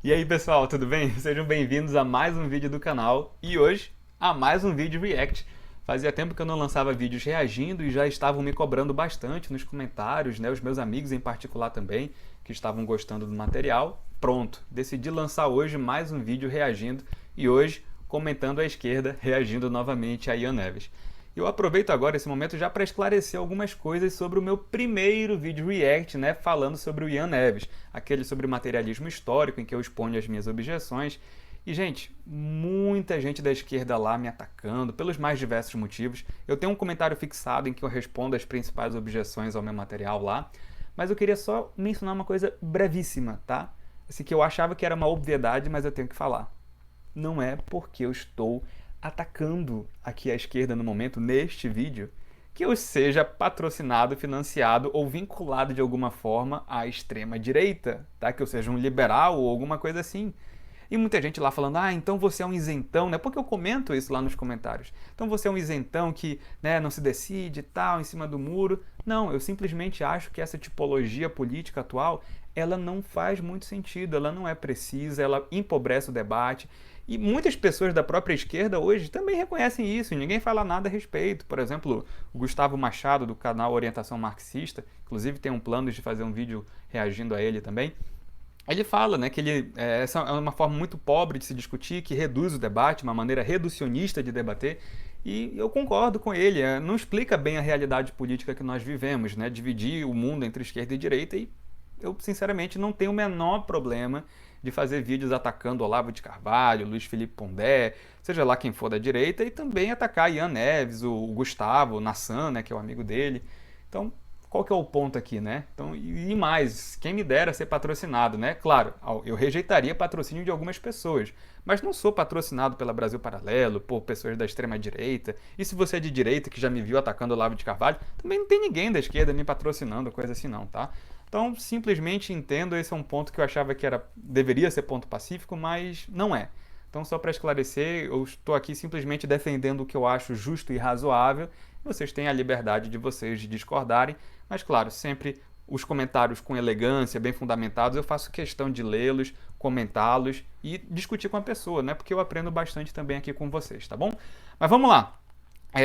E aí pessoal, tudo bem? Sejam bem-vindos a mais um vídeo do canal e hoje a mais um vídeo React. Fazia tempo que eu não lançava vídeos reagindo e já estavam me cobrando bastante nos comentários, né? Os meus amigos em particular também, que estavam gostando do material. Pronto, decidi lançar hoje mais um vídeo reagindo e hoje comentando à esquerda, reagindo novamente a Ian Neves. Eu aproveito agora esse momento já para esclarecer algumas coisas sobre o meu primeiro vídeo React, né, falando sobre o Ian Neves, aquele sobre materialismo histórico em que eu exponho as minhas objeções. E, gente, muita gente da esquerda lá me atacando pelos mais diversos motivos. Eu tenho um comentário fixado em que eu respondo as principais objeções ao meu material lá, mas eu queria só mencionar uma coisa brevíssima, tá? Assim, que eu achava que era uma obviedade, mas eu tenho que falar. Não é porque eu estou atacando aqui à esquerda no momento, neste vídeo, que eu seja patrocinado, financiado ou vinculado de alguma forma à extrema-direita, tá? Que eu seja um liberal ou alguma coisa assim. E muita gente lá falando, então você é um isentão, né? Porque eu comento isso lá nos comentários. Então você é um isentão que, né, não se decide e tal, em cima do muro. Não, eu simplesmente acho que essa tipologia política atual, ela não faz muito sentido, ela não é precisa, ela empobrece o debate. E muitas pessoas da própria esquerda hoje também reconhecem isso, e ninguém fala nada a respeito. Por exemplo, o Gustavo Machado, do canal Orientação Marxista, inclusive tem um plano de fazer um vídeo reagindo a ele também. Ele fala, né, que essa é uma forma muito pobre de se discutir, que reduz o debate, uma maneira reducionista de debater, e eu concordo com ele, não explica bem a realidade política que nós vivemos, né, dividir o mundo entre esquerda e direita, e eu sinceramente não tenho o menor problema de fazer vídeos atacando Olavo de Carvalho, Luiz Felipe Pondé, seja lá quem for da direita, e também atacar Ian Neves, o Gustavo Nassan, né, que é o amigo dele. Então, qual que é o ponto aqui, né? Então, e mais, quem me dera ser patrocinado, né? Claro, eu rejeitaria patrocínio de algumas pessoas, mas não sou patrocinado pela Brasil Paralelo, por pessoas da extrema-direita. E se você é de direita, que já me viu atacando o Olavo de Carvalho, também não tem ninguém da esquerda me patrocinando, coisa assim não, tá? Então, simplesmente entendo, esse é um ponto que eu achava que deveria ser ponto pacífico, mas não é. Então, só para esclarecer, eu estou aqui simplesmente defendendo o que eu acho justo e razoável. Vocês têm a liberdade de vocês de discordarem, mas claro, sempre os comentários com elegância, bem fundamentados, eu faço questão de lê-los, comentá-los e discutir com a pessoa, né? Porque eu aprendo bastante também aqui com vocês, tá bom? Mas vamos lá.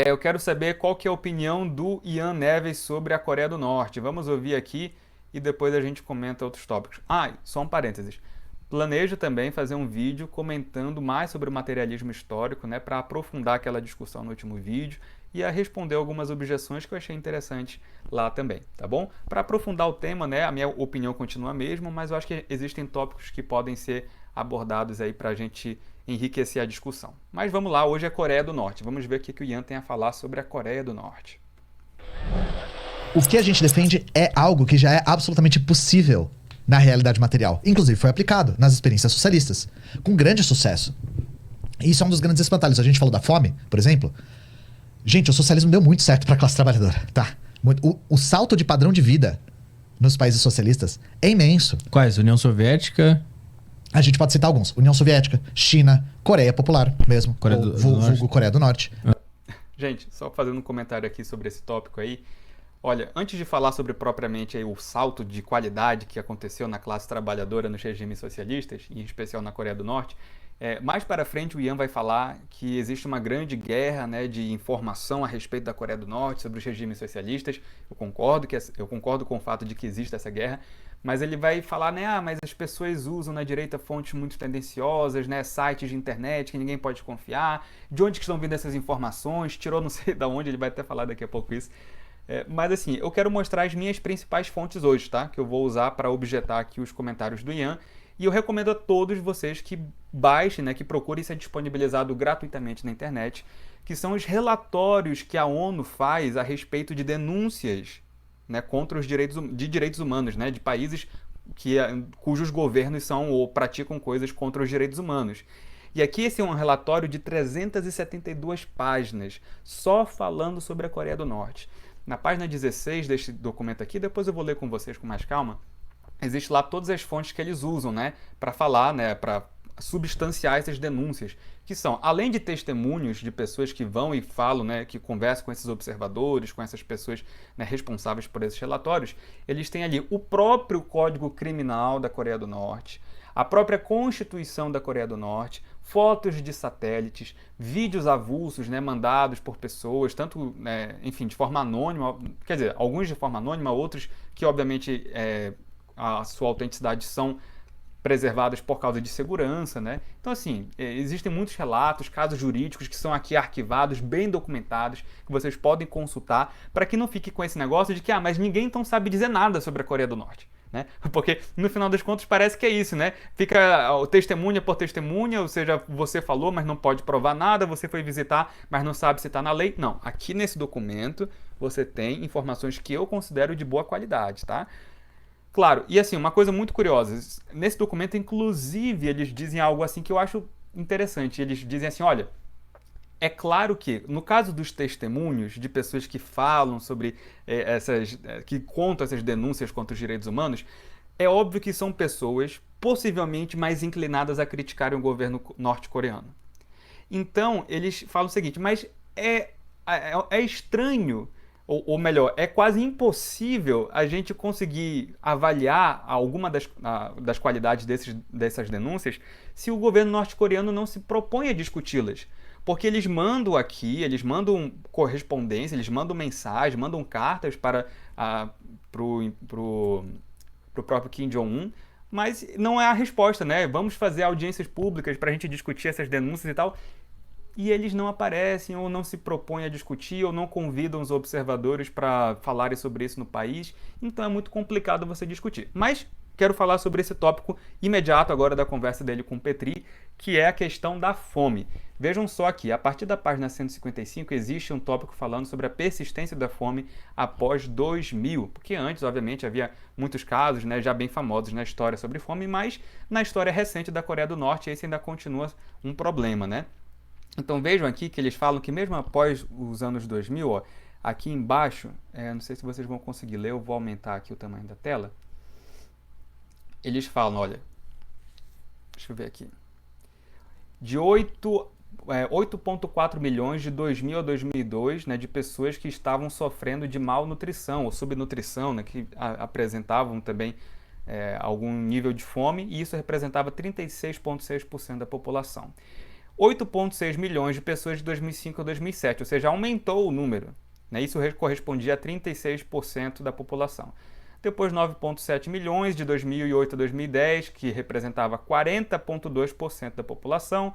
Eu quero saber qual que é a opinião do Ian Neves sobre a Coreia do Norte. Vamos ouvir aqui e depois a gente comenta outros tópicos. Só um parênteses. Planejo também fazer um vídeo comentando mais sobre o materialismo histórico, né, para aprofundar aquela discussão no último vídeo e a responder algumas objeções que eu achei interessantes lá também, tá bom? Para aprofundar o tema, né, a minha opinião continua a mesma, mas eu acho que existem tópicos que podem ser abordados aí para a gente enriquecer a discussão. Mas vamos lá, hoje é a Coreia do Norte. Vamos ver o que o Ian tem a falar sobre a Coreia do Norte. O que a gente defende é algo que já é absolutamente possível na realidade material. Inclusive foi aplicado nas experiências socialistas, com grande sucesso. E isso é um dos grandes espantalhos. A gente falou da fome, por exemplo. Gente, o socialismo deu muito certo para a classe trabalhadora, tá? O salto de padrão de vida nos países socialistas é imenso. Quais? União Soviética? A gente pode citar alguns. União Soviética, China, Coreia Popular mesmo, vulgo Coreia do Norte. Gente, só fazendo um comentário aqui sobre esse tópico aí. Olha, antes de falar sobre propriamente aí o salto de qualidade que aconteceu na classe trabalhadora nos regimes socialistas, em especial na Coreia do Norte, mais para frente o Ian vai falar que existe uma grande guerra, né, de informação a respeito da Coreia do Norte, sobre os regimes socialistas. Eu concordo com o fato de que existe essa guerra, mas ele vai falar, né, mas as pessoas usam na direita fontes muito tendenciosas, né, sites de internet que ninguém pode confiar, de onde que estão vindo essas informações, tirou não sei de onde, ele vai até falar daqui a pouco isso. Mas assim, eu quero mostrar as minhas principais fontes hoje, tá? Que eu vou usar para objetar aqui os comentários do Ian. E eu recomendo a todos vocês que baixem, né, que procurem ser disponibilizado gratuitamente na internet, que são os relatórios que a ONU faz a respeito de denúncias, né, contra os direitos humanos, né, de países cujos governos são ou praticam coisas contra os direitos humanos. E aqui esse é um relatório de 372 páginas, só falando sobre a Coreia do Norte. Na página 16 deste documento aqui, depois eu vou ler com vocês com mais calma, existe lá todas as fontes que eles usam, né, para falar, né, para substanciar essas denúncias, que são, além de testemunhos de pessoas que vão e falam, né, que conversam com esses observadores, com essas pessoas, né, responsáveis por esses relatórios, eles têm ali o próprio Código Criminal da Coreia do Norte, a própria Constituição da Coreia do Norte, fotos de satélites, vídeos avulsos, né, mandados por pessoas, tanto, né, enfim, de forma anônima, quer dizer, alguns de forma anônima, outros que, obviamente, a sua autenticidade são preservadas por causa de segurança, né? Então, assim, existem muitos relatos, casos jurídicos que são aqui arquivados, bem documentados, que vocês podem consultar, para que não fique com esse negócio de que, mas ninguém então sabe dizer nada sobre a Coreia do Norte, né? Porque, no final das contas, parece que é isso, né? Fica testemunha por testemunha, ou seja, você falou, mas não pode provar nada, você foi visitar, mas não sabe se está na lei. Não, aqui nesse documento você tem informações que eu considero de boa qualidade, tá? Claro, e assim, uma coisa muito curiosa, nesse documento, inclusive, eles dizem algo assim que eu acho interessante. Eles dizem assim, olha, é claro que, no caso dos testemunhos de pessoas que falam sobre que contam essas denúncias contra os direitos humanos, é óbvio que são pessoas possivelmente mais inclinadas a criticarem o governo norte-coreano. Então, eles falam o seguinte, mas é estranho, ou melhor, é quase impossível a gente conseguir avaliar alguma das qualidades dessas denúncias se o governo norte-coreano não se propõe a discuti-las. Porque eles mandam aqui, eles mandam correspondência, eles mandam mensagem, mandam cartas para pro próprio Kim Jong-un, mas não é a resposta, né? Vamos fazer audiências públicas para a gente discutir essas denúncias e tal. E eles não aparecem, ou não se propõem a discutir, ou não convidam os observadores para falarem sobre isso no país. Então é muito complicado você discutir. Mas quero falar sobre esse tópico imediato agora da conversa dele com o Petri, que é a questão da fome. Vejam só aqui, a partir da página 155 existe um tópico falando sobre a persistência da fome após 2000, porque antes, obviamente, havia muitos casos, né, já bem famosos na história sobre fome, mas na história recente da Coreia do Norte esse ainda continua um problema, né? Então vejam aqui que eles falam que mesmo após os anos 2000, ó, aqui embaixo, não sei se vocês vão conseguir ler, eu vou aumentar aqui o tamanho da tela. Eles falam, olha, deixa eu ver aqui, de 8,4 milhões de 2000 a 2002, né, de pessoas que estavam sofrendo de malnutrição ou subnutrição, né, que apresentavam também algum nível de fome, e isso representava 36,6% da população. 8,6 milhões de pessoas de 2005 a 2007, ou seja, aumentou o número, né? Isso correspondia a 36% da população. Depois 9,7 milhões de 2008 a 2010, que representava 40,2% da população.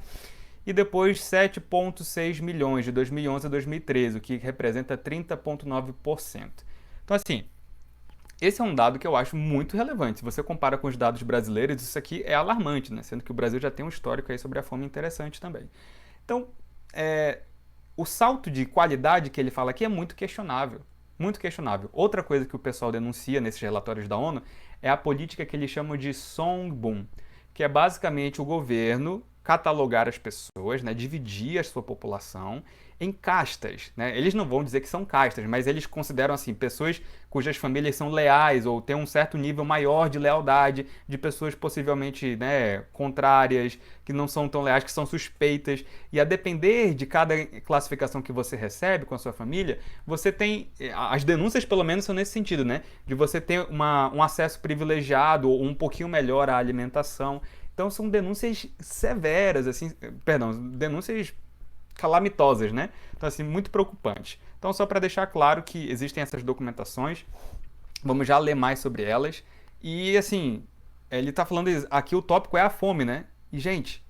E depois 7,6 milhões de 2011 a 2013, o que representa 30,9%. Então, assim, esse é um dado que eu acho muito relevante. Se você compara com os dados brasileiros, isso aqui é alarmante, né? Sendo que o Brasil já tem um histórico aí sobre a fome interessante também. Então, o salto de qualidade que ele fala aqui é muito questionável. Muito questionável. Outra coisa que o pessoal denuncia nesses relatórios da ONU é a política que eles chamam de Songbun, que é basicamente o governo catalogar as pessoas, né, dividir a sua população em castas, né? Eles não vão dizer que são castas, mas eles consideram assim pessoas cujas famílias são leais ou têm um certo nível maior de lealdade, de pessoas possivelmente, né, contrárias, que não são tão leais, que são suspeitas, e a depender de cada classificação que você recebe com a sua família, você tem, as denúncias pelo menos são nesse sentido, né, de você ter um acesso privilegiado ou um pouquinho melhor à alimentação. Então são denúncias severas, assim, perdão, denúncias calamitosas, né? Então, assim, muito preocupante. Então, só para deixar claro que existem essas documentações, vamos já ler mais sobre elas. E, assim, ele está falando aqui, o tópico é a fome, né? E, gente,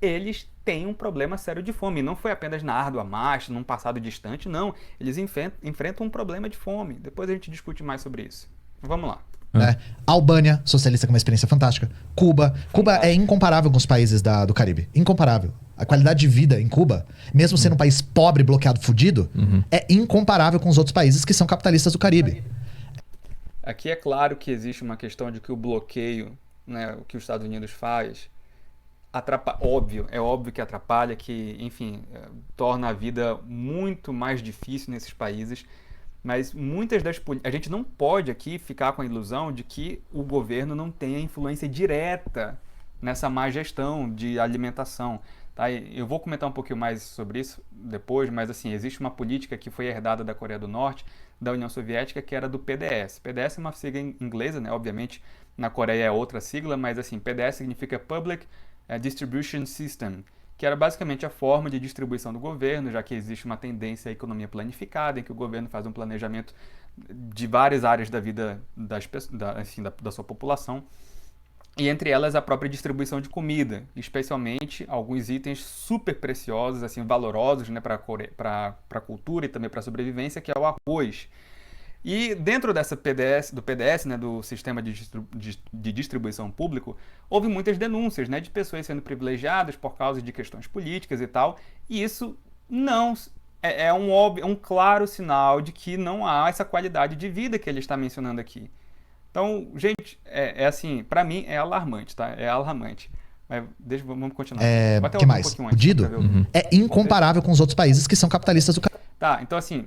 eles têm um problema sério de fome. Não foi apenas na árdua marcha, num passado distante, não. Eles enfrentam um problema de fome. Depois a gente discute mais sobre isso. Vamos lá. Né? Albânia, socialista, com uma experiência fantástica. Cuba é incomparável com os países do Caribe. Incomparável. A qualidade de vida em Cuba, mesmo sendo um país pobre, bloqueado, fudido, é incomparável com os outros países que são capitalistas do Caribe. Aqui é claro que existe uma questão de que o bloqueio, né, o que os Estados Unidos faz, é óbvio que atrapalha, que, enfim, torna a vida muito mais difícil nesses países. Mas a gente não pode aqui ficar com a ilusão de que o governo não tenha influência direta nessa má gestão de alimentação. Tá? E eu vou comentar um pouquinho mais sobre isso depois, mas assim, existe uma política que foi herdada da Coreia do Norte, da União Soviética, que era do PDS. PDS é uma sigla inglesa, né? Obviamente na Coreia é outra sigla, mas assim, PDS significa Public Distribution System, que era basicamente a forma de distribuição do governo, já que existe uma tendência à economia planificada, em que o governo faz um planejamento de várias áreas da vida da sua população, e entre elas a própria distribuição de comida, especialmente alguns itens super preciosos, assim, valorosos, né, para a cultura e também para a sobrevivência, que é o arroz. E dentro dessa do PDS, né, do Sistema de Distribuição Público, houve muitas denúncias, né, de pessoas sendo privilegiadas por causa de questões políticas e tal, e isso não é um claro sinal de que não há essa qualidade de vida que ele está mencionando aqui. Então, gente, assim, pra mim é alarmante, tá? É alarmante. Mas vamos continuar. Vou até que ouvir um mais? pouquinho O antes, Dido pra ver o é incomparável com os outros países que são capitalistas do caralho. Tá, então assim,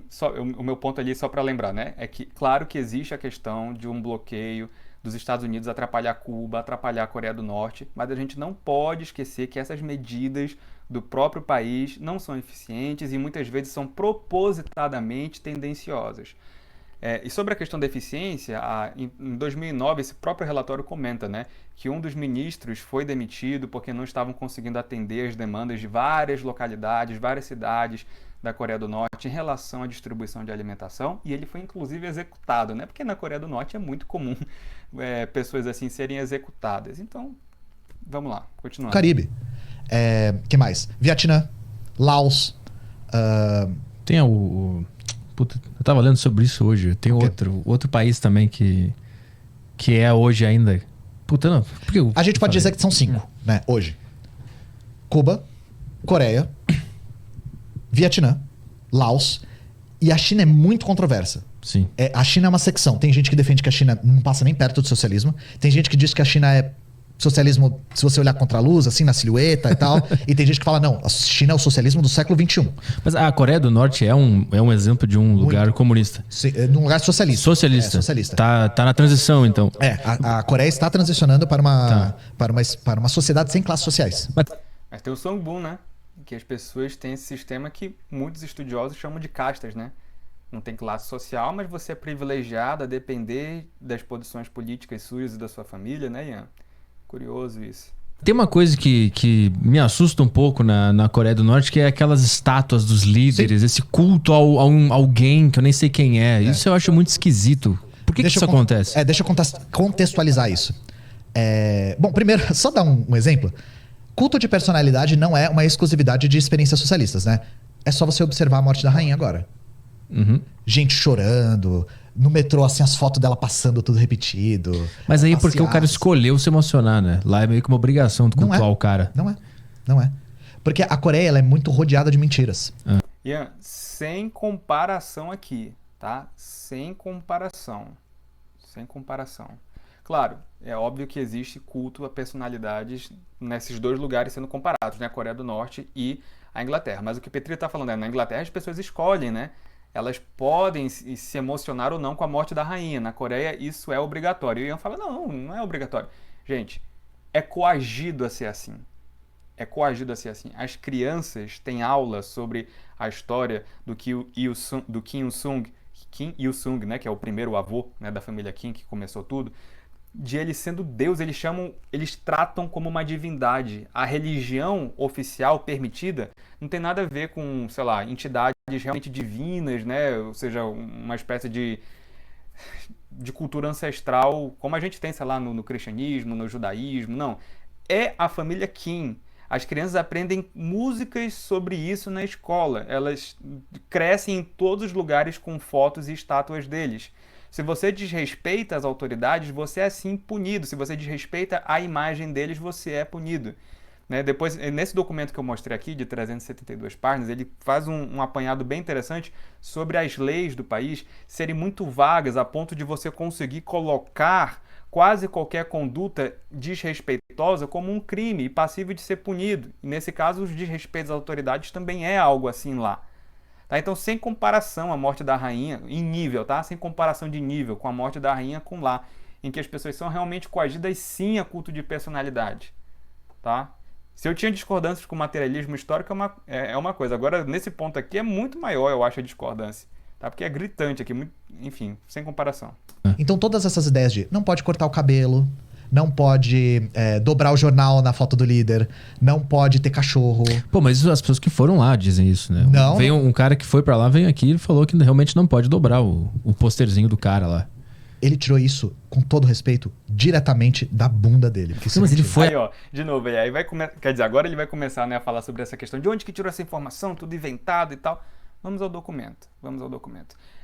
o meu ponto ali, só para lembrar, né? É que, claro que existe a questão de um bloqueio dos Estados Unidos atrapalhar Cuba, atrapalhar a Coreia do Norte, mas a gente não pode esquecer que essas medidas do próprio país não são eficientes e muitas vezes são propositadamente tendenciosas. E sobre a questão da eficiência, em 2009, esse próprio relatório comenta, né, que um dos ministros foi demitido porque não estavam conseguindo atender as demandas de várias localidades, várias cidades da Coreia do Norte em relação à distribuição de alimentação, e ele foi inclusive executado, né, porque na Coreia do Norte é muito comum pessoas assim serem executadas. Então, vamos lá, continuando. Caribe. Que mais? Vietnã, Laos. Tem Puta, eu tava lendo sobre isso hoje. Tem outro país também que é hoje ainda. Puta, não. A gente pode dizer que são 5, né? Hoje: Cuba, Coreia, Vietnã, Laos. E a China é muito controversa. Sim. A China é uma secção. Tem gente que defende que a China não passa nem perto do socialismo. Tem gente que diz que a China é socialismo, se você olhar contra a luz, assim, na silhueta e tal. E tem gente que fala, não, a China é o socialismo do século XXI. Mas a Coreia do Norte é um exemplo de um lugar comunista. De um lugar socialista. Socialista. Socialista. Tá na transição, então. A Coreia está transicionando para uma sociedade sem classes sociais. Mas tem o Songbun, né? Que as pessoas têm esse sistema que muitos estudiosos chamam de castas, né? Não tem classe social, mas você é privilegiado a depender das posições políticas suas e da sua família, né, Ian? Curioso isso. Tem uma coisa que me assusta um pouco na Coreia do Norte, que é aquelas estátuas dos líderes, esse culto a alguém que eu nem sei quem é. Isso eu acho muito esquisito. Por que isso acontece? Deixa eu contextualizar isso. Bom, primeiro, só dar um exemplo. Culto de personalidade não é uma exclusividade de experiências socialistas, né? É só você observar a morte da rainha agora. Uhum. Gente chorando, no metrô, assim, as fotos dela passando tudo repetido. Mas aí porque o cara escolheu se emocionar, né? Lá é meio que uma obrigação de cultuar o cara. Não é. Porque a Coreia, ela é muito rodeada de mentiras. Ian, sem comparação aqui, tá? Sem comparação. Claro, é óbvio que existe culto a personalidades nesses dois lugares sendo comparados, né? A Coreia do Norte e a Inglaterra. Mas o que o Petri está falando na Inglaterra as pessoas escolhem, né? Elas podem se emocionar ou não com a morte da rainha. Na Coreia isso é obrigatório. E o Ian fala, não é obrigatório. Gente, é coagido a ser assim. As crianças têm aula sobre a história do Kim Il-sung, né, que é o primeiro avô, né, da família Kim, que começou tudo. De ele sendo Deus, eles tratam como uma divindade. A religião oficial permitida não tem nada a ver com, sei lá, entidades realmente divinas, né? Ou seja, uma espécie de cultura ancestral, como a gente tem, sei lá, no cristianismo, no judaísmo. Não. É a família Kim. As crianças aprendem músicas sobre isso na escola. Elas crescem em todos os lugares com fotos e estátuas deles. Se você desrespeita as autoridades, você é assim punido. Se você desrespeita a imagem deles, você é punido. Né? Depois, nesse documento que eu mostrei aqui, de 372 páginas, ele faz um apanhado bem interessante sobre as leis do país serem muito vagas a ponto de você conseguir colocar quase qualquer conduta desrespeitosa como um crime e passível de ser punido. E nesse caso, os desrespeitos às autoridades também é algo assim lá. Tá? Então, sem comparação a morte da rainha, em nível, tá? Sem comparação de nível com a morte da rainha com lá, em que as pessoas são realmente coagidas sim a culto de personalidade. tá? Se eu tinha discordâncias com o materialismo histórico é uma coisa. Agora, nesse ponto aqui, é muito maior, eu acho, a discordância. Tá? Porque é gritante aqui, enfim, sem comparação. Então todas essas ideias de não pode cortar o cabelo, não pode dobrar o jornal na foto do líder, não pode ter cachorro. Pô, mas as pessoas que foram lá dizem isso, né? Não. Veio um cara que foi pra lá, veio aqui e falou que realmente não pode dobrar o posterzinho do cara lá. Ele tirou isso, com todo respeito, diretamente da bunda dele. Porque Mas ele foi... Aí, ó, de novo, aí vai quer dizer, agora ele vai começar, né, a falar sobre essa questão de onde que tirou essa informação, tudo inventado e tal. Vamos ao documento.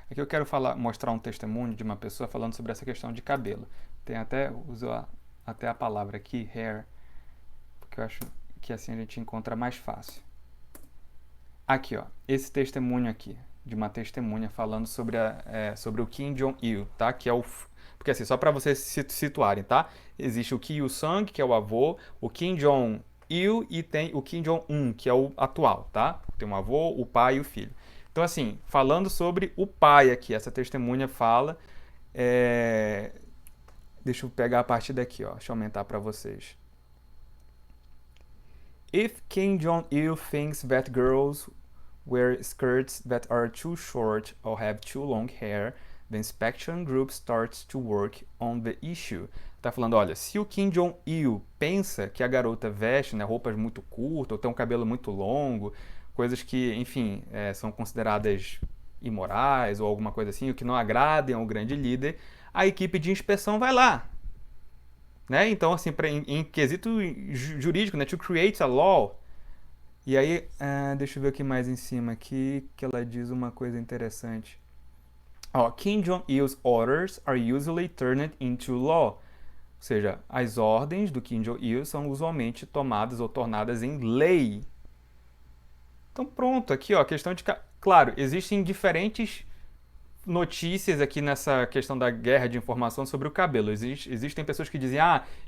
Aqui eu quero mostrar um testemunho de uma pessoa falando sobre essa questão de cabelo. Usou até a palavra aqui, hair, porque eu acho que assim a gente encontra mais fácil. Aqui, ó, esse testemunho aqui, de uma testemunha falando sobre o Kim Jong-il, tá? Que é o... Porque assim, só para vocês se situarem, tá? Existe o Kim Il-sung, que é o avô, o Kim Jong-il e tem o Kim Jong-un, que é o atual, tá? Tem um avô, o pai e o filho. Então assim, falando sobre o pai aqui, essa testemunha fala... Deixa eu pegar a partir daqui, ó. Deixa eu aumentar para vocês. If Kim Jong-il thinks that girls wear skirts that are too short or have too long hair, the inspection group starts to work on the issue. Tá falando, olha, se o Kim Jong-il pensa que a garota veste, né, roupas muito curtas ou tem um cabelo muito longo, coisas que, enfim, são consideradas imorais ou alguma coisa assim, o que não agradem ao grande líder, a equipe de inspeção vai lá. Né? Então, assim, em quesito jurídico, né, to create a law. E aí, deixa eu ver o que mais em cima aqui, que ela diz uma coisa interessante. Ó, Kim Jong-il's orders are usually turned into law. Ou seja, as ordens do Kim Jong-il são usualmente tomadas ou tornadas em lei. Então pronto, aqui ó, a questão de... Claro, existem diferentes notícias aqui nessa questão da guerra de informação sobre o cabelo. Existem pessoas que dizem,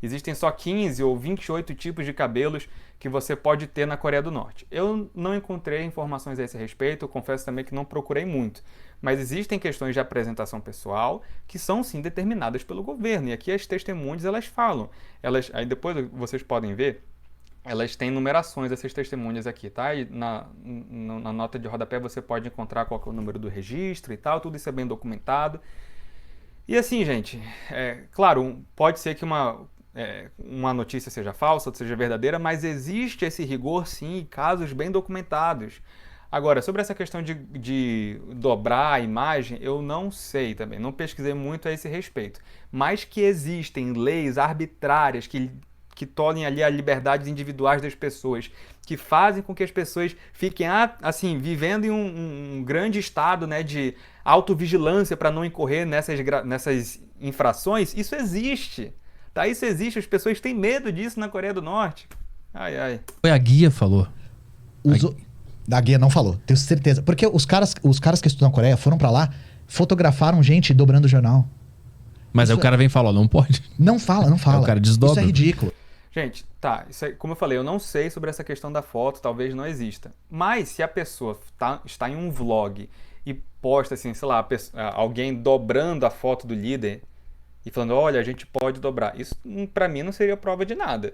existem só 15 ou 28 tipos de cabelos que você pode ter na Coreia do Norte. Eu não encontrei informações a esse respeito, eu confesso também que não procurei muito. Mas existem questões de apresentação pessoal que são sim determinadas pelo governo. E aqui as testemunhas, elas falam. Aí depois vocês podem ver, elas têm numerações, essas testemunhas aqui, tá? E na nota de rodapé você pode encontrar qual que é o número do registro e tal, tudo isso é bem documentado. E assim, gente, claro, pode ser que uma notícia seja falsa, outra seja verdadeira, mas existe esse rigor sim, em casos bem documentados. Agora, sobre essa questão de dobrar a imagem, eu não sei também, não pesquisei muito a esse respeito. Mas que existem leis arbitrárias que tolhem ali as liberdades individuais das pessoas, que fazem com que as pessoas fiquem, assim, vivendo em um grande estado, né, de autovigilância para não incorrer nessas infrações, isso existe. Tá? Isso existe, as pessoas têm medo disso na Coreia do Norte. Ai, ai. Foi a guia falou. A guia não falou, tenho certeza. Porque os caras que estudam na Coreia foram pra lá, fotografaram gente dobrando o jornal. Mas aí o cara vem e fala, não pode. Não fala. Aí o cara desdobra. Isso é ridículo. Gente, tá, isso aí, como eu falei, eu não sei sobre essa questão da foto, talvez não exista. Mas se a pessoa está em um vlog e posta, assim, sei lá, alguém dobrando a foto do líder e falando, olha, a gente pode dobrar, isso pra mim não seria prova de nada.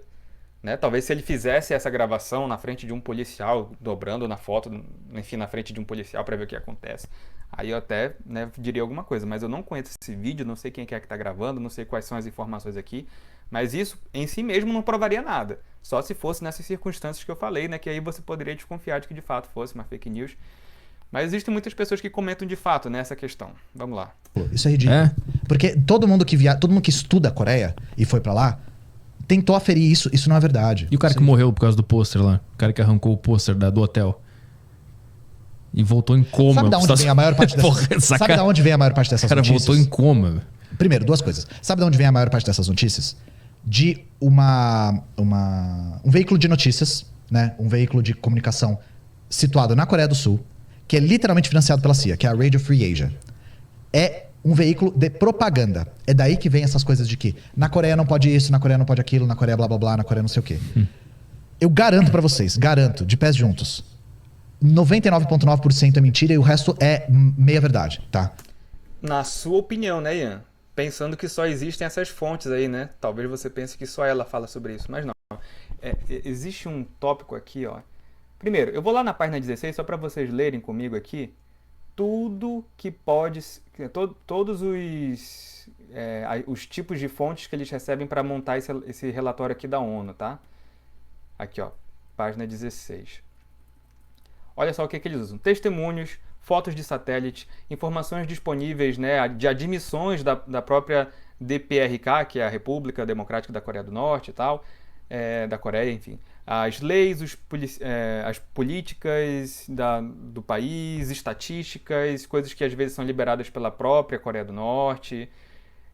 Né? Talvez se ele fizesse essa gravação na frente de um policial, dobrando na foto, enfim, na frente de um policial para ver o que acontece. Aí eu até, né, diria alguma coisa, mas eu não conheço esse vídeo, não sei quem é que está gravando, não sei quais são as informações aqui, mas isso em si mesmo não provaria nada. Só se fosse nessas circunstâncias que eu falei, né, que aí você poderia desconfiar de que de fato fosse uma fake news. Mas existem muitas pessoas que comentam de fato nessa questão. Vamos lá. Isso é ridículo. Porque todo mundo que estuda a Coreia e foi pra lá, tentou aferir isso. Isso não é verdade. E o cara que morreu por causa do pôster lá? O cara que arrancou o pôster do hotel. E voltou em coma. Sabe da onde vem a maior parte dessas... Sabe da onde vem a maior parte dessas notícias? O cara voltou em coma. Primeiro, duas coisas. Sabe de onde vem a maior parte dessas notícias? De um veículo de notícias, né? Um veículo de comunicação situado na Coreia do Sul, que é literalmente financiado pela CIA, que é a Radio Free Asia. É um veículo de propaganda. É daí que vem essas coisas de que na Coreia não pode isso, na Coreia não pode aquilo, na Coreia blá blá blá, na Coreia não sei o quê. Eu garanto pra vocês, garanto, de pés juntos, 99,9% é mentira e o resto é meia verdade, tá? Na sua opinião, né, Ian? Pensando que só existem essas fontes aí, né? Talvez você pense que só ela fala sobre isso, mas não. Existe um tópico aqui, ó. Primeiro, eu vou lá na página 16 só para vocês lerem comigo aqui tudo que pode, todos os tipos de fontes que eles recebem para montar esse relatório aqui da ONU, tá? Aqui, ó, página 16. Olha só o que eles usam. Testemunhos, fotos de satélite, informações disponíveis, né, de admissões da própria DPRK, que é a República Democrática da Coreia do Norte e tal, da Coreia, enfim. As leis, as políticas do país, estatísticas, coisas que às vezes são liberadas pela própria Coreia do Norte.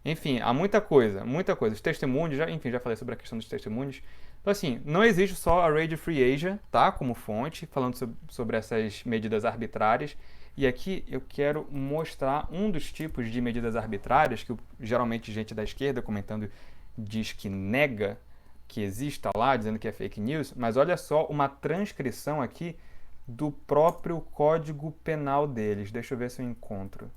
Enfim, há muita coisa, muita coisa. Os testemunhos, já falei sobre a questão dos testemunhos. Então, assim, não existe só a Radio Free Asia, tá, como fonte, falando sobre essas medidas arbitrárias. E aqui eu quero mostrar um dos tipos de medidas arbitrárias que geralmente gente da esquerda comentando diz que nega que exista lá, dizendo que é fake news, mas olha só uma transcrição aqui do próprio Código Penal deles. Deixa eu ver se eu encontro.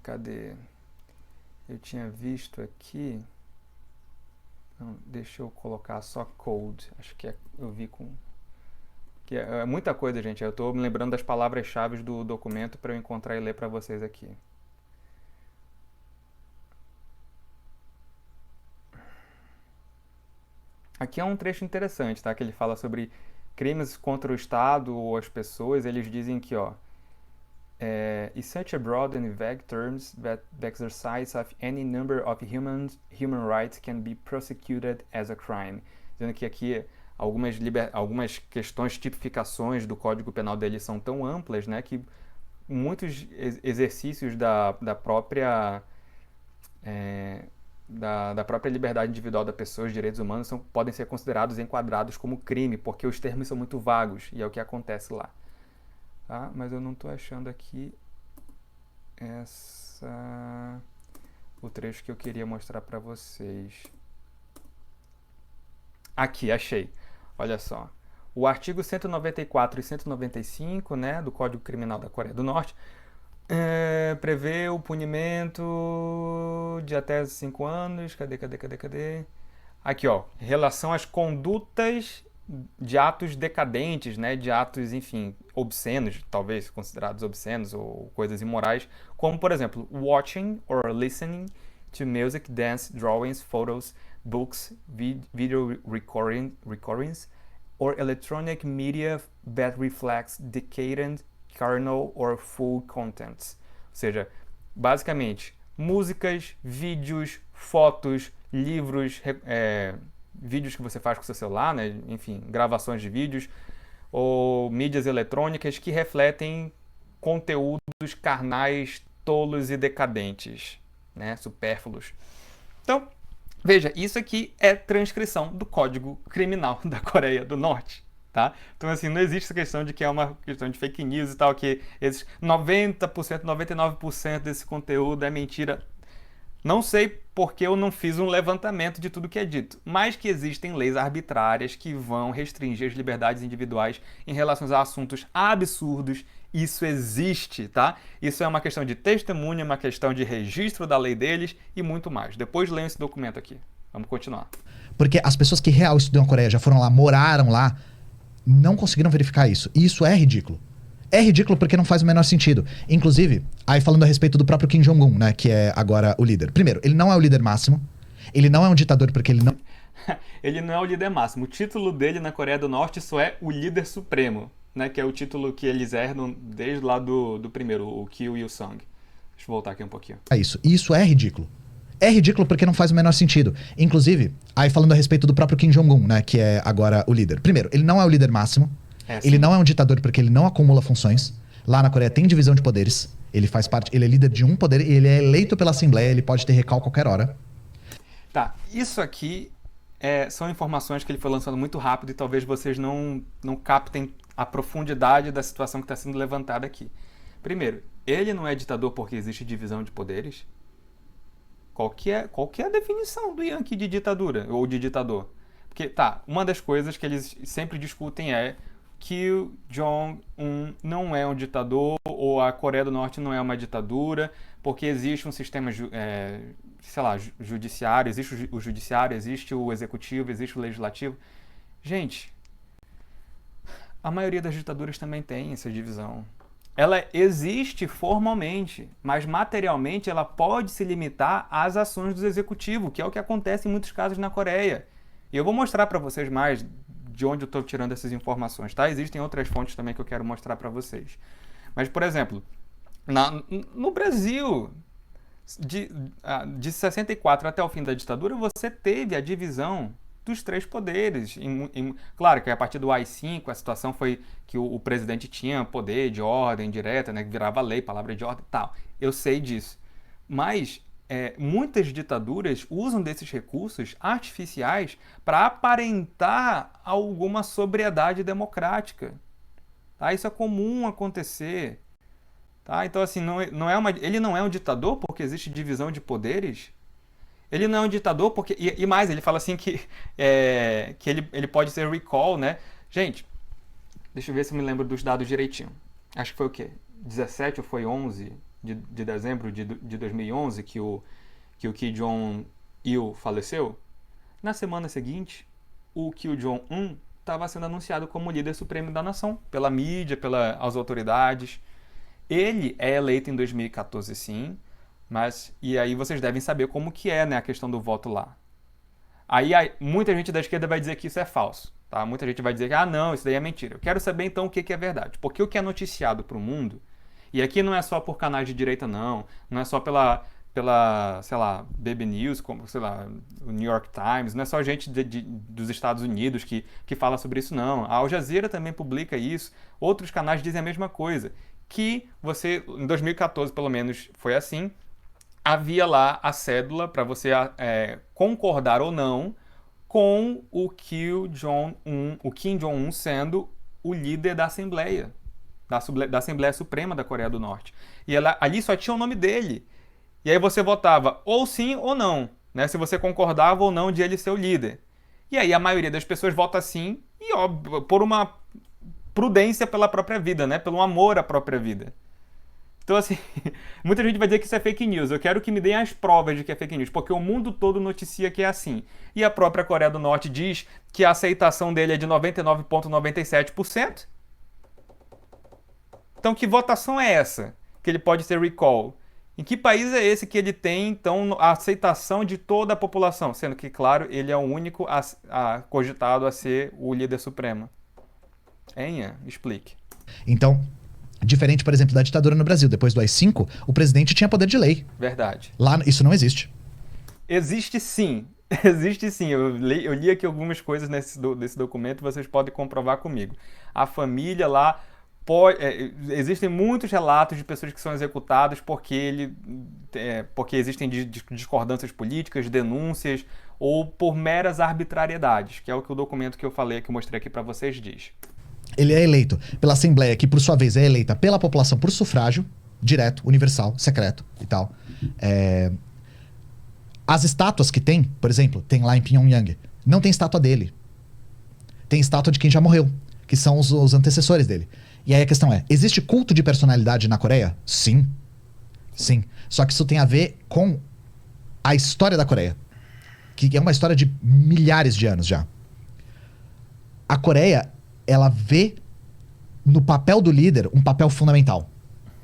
Cadê? Eu tinha visto aqui. Não, deixa eu colocar só code. Acho que eu vi com... que é muita coisa, gente. Eu estou me lembrando das palavras-chave do documento para eu encontrar e ler para vocês aqui. Aqui é um trecho interessante, tá? Que ele fala sobre crimes contra o Estado ou as pessoas. Eles dizem que, ó, is such a broad and vague terms that the exercise of any number of human rights can be prosecuted as a crime. Dizendo que aqui algumas questões, tipificações do Código Penal deles são tão amplas, né, que muitos exercícios da própria da própria liberdade individual da pessoa, os direitos humanos, podem ser considerados e enquadrados como crime, porque os termos são muito vagos, e é o que acontece lá. Tá? Mas eu não estou achando aqui o trecho que eu queria mostrar para vocês. Aqui, achei. Olha só. O artigo 194 e 195, né, do Código Criminal da Coreia do Norte prevê o punimento de até 5 anos. Cadê? Aqui, ó. Em relação às condutas de atos decadentes, né, de atos, enfim, obscenos, talvez considerados obscenos ou coisas imorais, como, por exemplo, watching or listening to music, dance, drawings, photos, books, video recordings, or electronic media that reflects decadent, carnal or full contents. Ou seja, basicamente, músicas, vídeos, fotos, livros, vídeos que você faz com o seu celular, né? Enfim, gravações de vídeos, ou mídias eletrônicas que refletem conteúdos carnais, tolos e decadentes, né? Supérfluos. Então, veja, isso aqui é transcrição do Código Criminal da Coreia do Norte. Tá? Então, assim, não existe essa questão de que é uma questão de fake news e tal, que esses 90%, 99% desse conteúdo é mentira. Não sei porque eu não fiz um levantamento de tudo que é dito, mas que existem leis arbitrárias que vão restringir as liberdades individuais em relação a assuntos absurdos. Isso existe, tá? Isso é uma questão de testemunha, uma questão de registro da lei deles e muito mais. Depois leiam esse documento aqui. Vamos continuar. Porque as pessoas que real estudam a Coreia, já foram lá, moraram lá, não conseguiram verificar isso. E isso é ridículo. É ridículo porque não faz o menor sentido. Inclusive, aí falando a respeito do próprio Kim Jong-un, né, que é agora o líder. Primeiro, ele não é o líder máximo. Ele não é um ditador porque ele não... Ele não é o líder máximo. O título dele na Coreia do Norte só é o líder supremo, né, que é o título que eles herdam desde lá do primeiro, o Kim Il-sung. Deixa eu voltar aqui um pouquinho. É isso. E isso é ridículo. É ridículo porque não faz o menor sentido. Inclusive, aí falando a respeito do próprio Kim Jong-un, né, que é agora o líder. Primeiro, ele não é o líder máximo. Ele não é um ditador porque ele não acumula funções. Lá na Coreia tem divisão de poderes. Ele faz parte, ele é líder de um poder, ele é eleito pela Assembleia, ele pode ter recall a qualquer hora. Tá, isso aqui são informações que ele foi lançando muito rápido e talvez vocês não captem a profundidade da situação que está sendo levantada aqui. Primeiro, ele não é ditador porque existe divisão de poderes? Qual que é a definição do Yankee de ditadura ou de ditador? Porque, tá, uma das coisas que eles sempre discutem é Kim Jong-un não é um ditador, ou a Coreia do Norte não é uma ditadura, porque existe um sistema, judiciário, existe o judiciário, existe o executivo, existe o legislativo. Gente, a maioria das ditaduras também tem essa divisão. Ela existe formalmente, mas materialmente ela pode se limitar às ações do executivo, que é o que acontece em muitos casos na Coreia. E eu vou mostrar para vocês mais de onde eu estou tirando essas informações, tá? Existem outras fontes também que eu quero mostrar para vocês. Mas, por exemplo, no Brasil, de 64 até o fim da ditadura, você teve a divisão dos três poderes. Claro que a partir do AI-5 a situação foi que o presidente tinha poder de ordem direta, né, que virava lei, palavra de ordem e tal. Eu sei disso. Mas muitas ditaduras usam desses recursos artificiais para aparentar alguma sobriedade democrática. Tá? Isso é comum acontecer. Tá? Então, assim, ele não é um ditador porque existe divisão de poderes. Ele não é um ditador porque... E mais, ele fala assim que ele pode ser recall, né? Gente, deixa eu ver se eu me lembro dos dados direitinho. Acho que foi o quê? 17 ou foi 11 de dezembro de 2011 que o Kim Jong-il faleceu? Na semana seguinte, o Kim Jong-un estava sendo anunciado como líder supremo da nação, pela mídia, pelas autoridades. Ele é eleito em 2014, sim. E aí vocês devem saber como que é, né, a questão do voto lá. Aí muita gente da esquerda vai dizer que isso é falso. Tá? Muita gente vai dizer que, não, isso daí é mentira. Eu quero saber então o que é verdade. Porque o que é noticiado para o mundo, e aqui não é só por canais de direita, não é só pela sei lá, BB News, como, sei lá, o New York Times, não é só gente dos Estados Unidos que fala sobre isso, não. A Al Jazeera também publica isso, outros canais dizem a mesma coisa. Que você, em 2014 pelo menos foi assim, havia lá a cédula para você concordar ou não com o Kim Jong-un sendo o líder da Assembleia Suprema da Coreia do Norte. E ali só tinha o nome dele. E aí você votava ou sim ou não, né? Se você concordava ou não de ele ser o líder. E aí a maioria das pessoas vota sim, e óbvio, por uma prudência pela própria vida, né? Pelo amor à própria vida. Então, assim, muita gente vai dizer que isso é fake news. Eu quero que me deem as provas de que é fake news, porque o mundo todo noticia que é assim. E a própria Coreia do Norte diz que a aceitação dele é de 99,97%. Então, que votação é essa? Que ele pode ser recall? Em que país é esse que ele tem, então, a aceitação de toda a população? Sendo que, claro, ele é o único cogitado a ser o líder supremo. Ian, explique. Então, diferente, por exemplo, da ditadura no Brasil, depois do AI-5, o presidente tinha poder de lei. Verdade. Lá, isso não existe. Existe sim. Existe sim. Eu li aqui algumas coisas desse documento, vocês podem comprovar comigo. A família lá... existem muitos relatos de pessoas que são executadas porque existem discordâncias políticas, denúncias ou por meras arbitrariedades, que é o que o documento que eu falei, que eu mostrei aqui para vocês diz. Ele é eleito pela Assembleia, que por sua vez é eleita pela população por sufrágio direto, universal, secreto e tal. As estátuas que tem, por exemplo, tem lá em Pyongyang, não tem estátua dele. Tem estátua de quem já morreu, que são os antecessores dele. E aí a questão é, existe culto de personalidade na Coreia? Sim. Sim. Só que isso tem a ver com a história da Coreia. Que é uma história de milhares de anos já. A Coreia, ela vê no papel do líder um papel fundamental.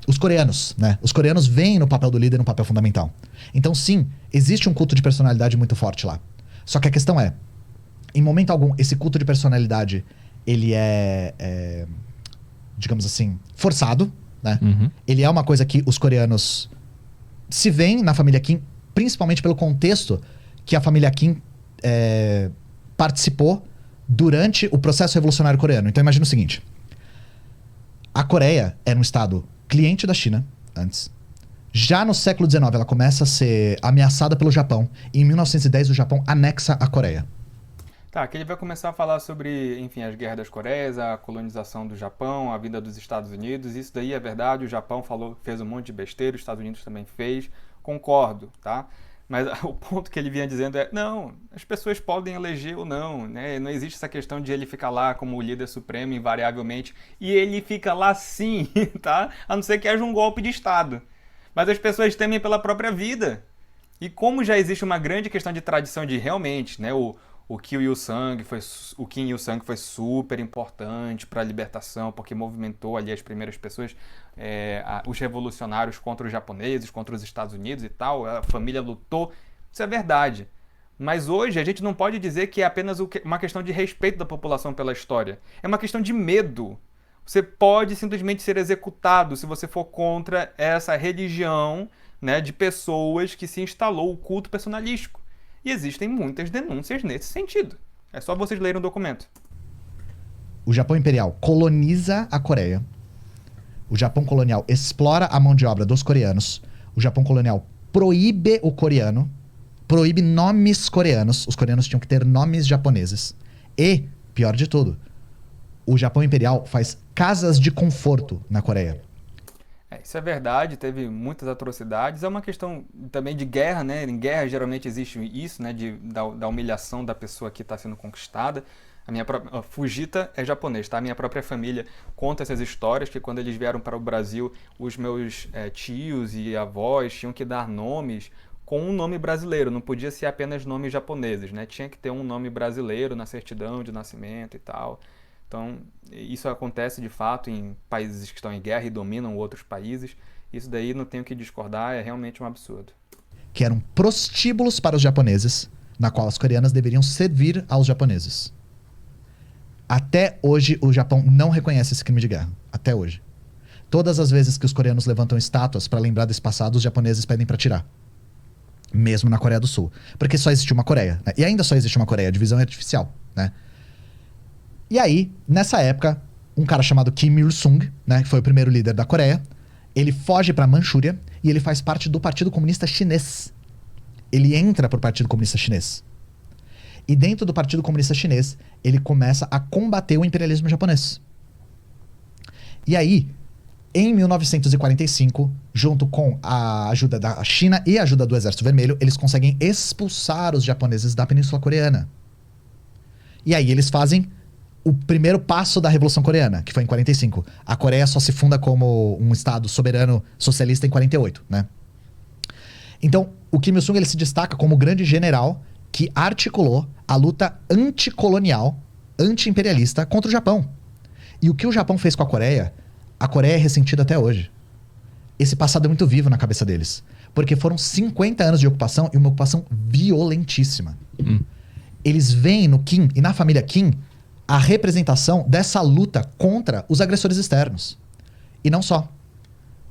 Os coreanos, né? Os coreanos veem no papel do líder um papel fundamental. Então, sim, existe um culto de personalidade muito forte lá. Só que a questão é, em momento algum, esse culto de personalidade, ele digamos assim, forçado, né? Uhum. Ele é uma coisa que os coreanos se veem na família Kim, principalmente pelo contexto que a família Kim participou durante o processo revolucionário coreano. Então imagina o seguinte, a Coreia era um estado cliente da China antes. Já no século XIX ela começa a ser ameaçada pelo Japão e em 1910 o Japão anexa a Coreia. Tá, aqui ele vai começar a falar sobre, enfim, as guerras das Coreias, a colonização do Japão, a vinda dos Estados Unidos. Isso daí é verdade, o Japão fez um monte de besteira, os Estados Unidos também fez. Concordo, tá? Mas o ponto que ele vinha dizendo é, não, as pessoas podem eleger ou não, né? Não existe essa questão de ele ficar lá como o líder supremo invariavelmente, e ele fica lá sim, tá? A não ser que haja um golpe de Estado. Mas as pessoas temem pela própria vida. E como já existe uma grande questão de tradição de realmente, né, o Kim Il-sung foi super importante para a libertação, porque movimentou ali as primeiras pessoas, os revolucionários contra os japoneses, contra os Estados Unidos e tal, a família lutou, isso é verdade. Mas hoje a gente não pode dizer que é apenas uma questão de respeito da população pela história, é uma questão de medo. Você pode simplesmente ser executado se você for contra essa religião, né, de pessoas que se instalou o culto personalístico. E existem muitas denúncias nesse sentido. É só vocês lerem o documento. O Japão Imperial coloniza a Coreia. O Japão colonial explora a mão de obra dos coreanos. O Japão colonial proíbe o coreano, proíbe nomes coreanos. Os coreanos tinham que ter nomes japoneses. E, pior de tudo, o Japão Imperial faz casas de conforto na Coreia. Isso é verdade, teve muitas atrocidades. É uma questão também de guerra, né? Em guerra geralmente existe isso, né? Da humilhação da pessoa que está sendo conquistada. A Fujita é japonês, tá? A minha própria família conta essas histórias, que quando eles vieram para o Brasil, os meus tios e avós tinham que dar nomes com um nome brasileiro, não podia ser apenas nomes japoneses, né? Tinha que ter um nome brasileiro na certidão de nascimento e tal. Então, isso acontece de fato em países que estão em guerra e dominam outros países. Isso daí não tenho que discordar, é realmente um absurdo. Que eram prostíbulos para os japoneses, na qual as coreanas deveriam servir aos japoneses. Até hoje, o Japão não reconhece esse crime de guerra. Até hoje. Todas as vezes que os coreanos levantam estátuas para lembrar desse passado, os japoneses pedem para tirar. Mesmo na Coreia do Sul. Porque só existe uma Coreia, né? E ainda só existe uma Coreia, a divisão é artificial, né? E aí, nessa época, um cara chamado Kim Il-sung, né, que foi o primeiro líder da Coreia, ele foge para a Manchúria e ele faz parte do Partido Comunista Chinês. Ele entra pro Partido Comunista Chinês. E dentro do Partido Comunista Chinês, ele começa a combater o imperialismo japonês. E aí, em 1945, junto com a ajuda da China e a ajuda do Exército Vermelho, eles conseguem expulsar os japoneses da Península Coreana. E aí eles fazem o primeiro passo da Revolução Coreana, que foi em 45. A Coreia só se funda como um estado soberano socialista em 48, né? Então, o Kim Il-sung ele se destaca como o grande general que articulou a luta anticolonial, anti-imperialista contra o Japão. E o que o Japão fez com a Coreia é ressentida até hoje. Esse passado é muito vivo na cabeça deles. Porque foram 50 anos de ocupação e uma ocupação violentíssima. Eles veem no Kim e na família Kim a representação dessa luta contra os agressores externos. E não só.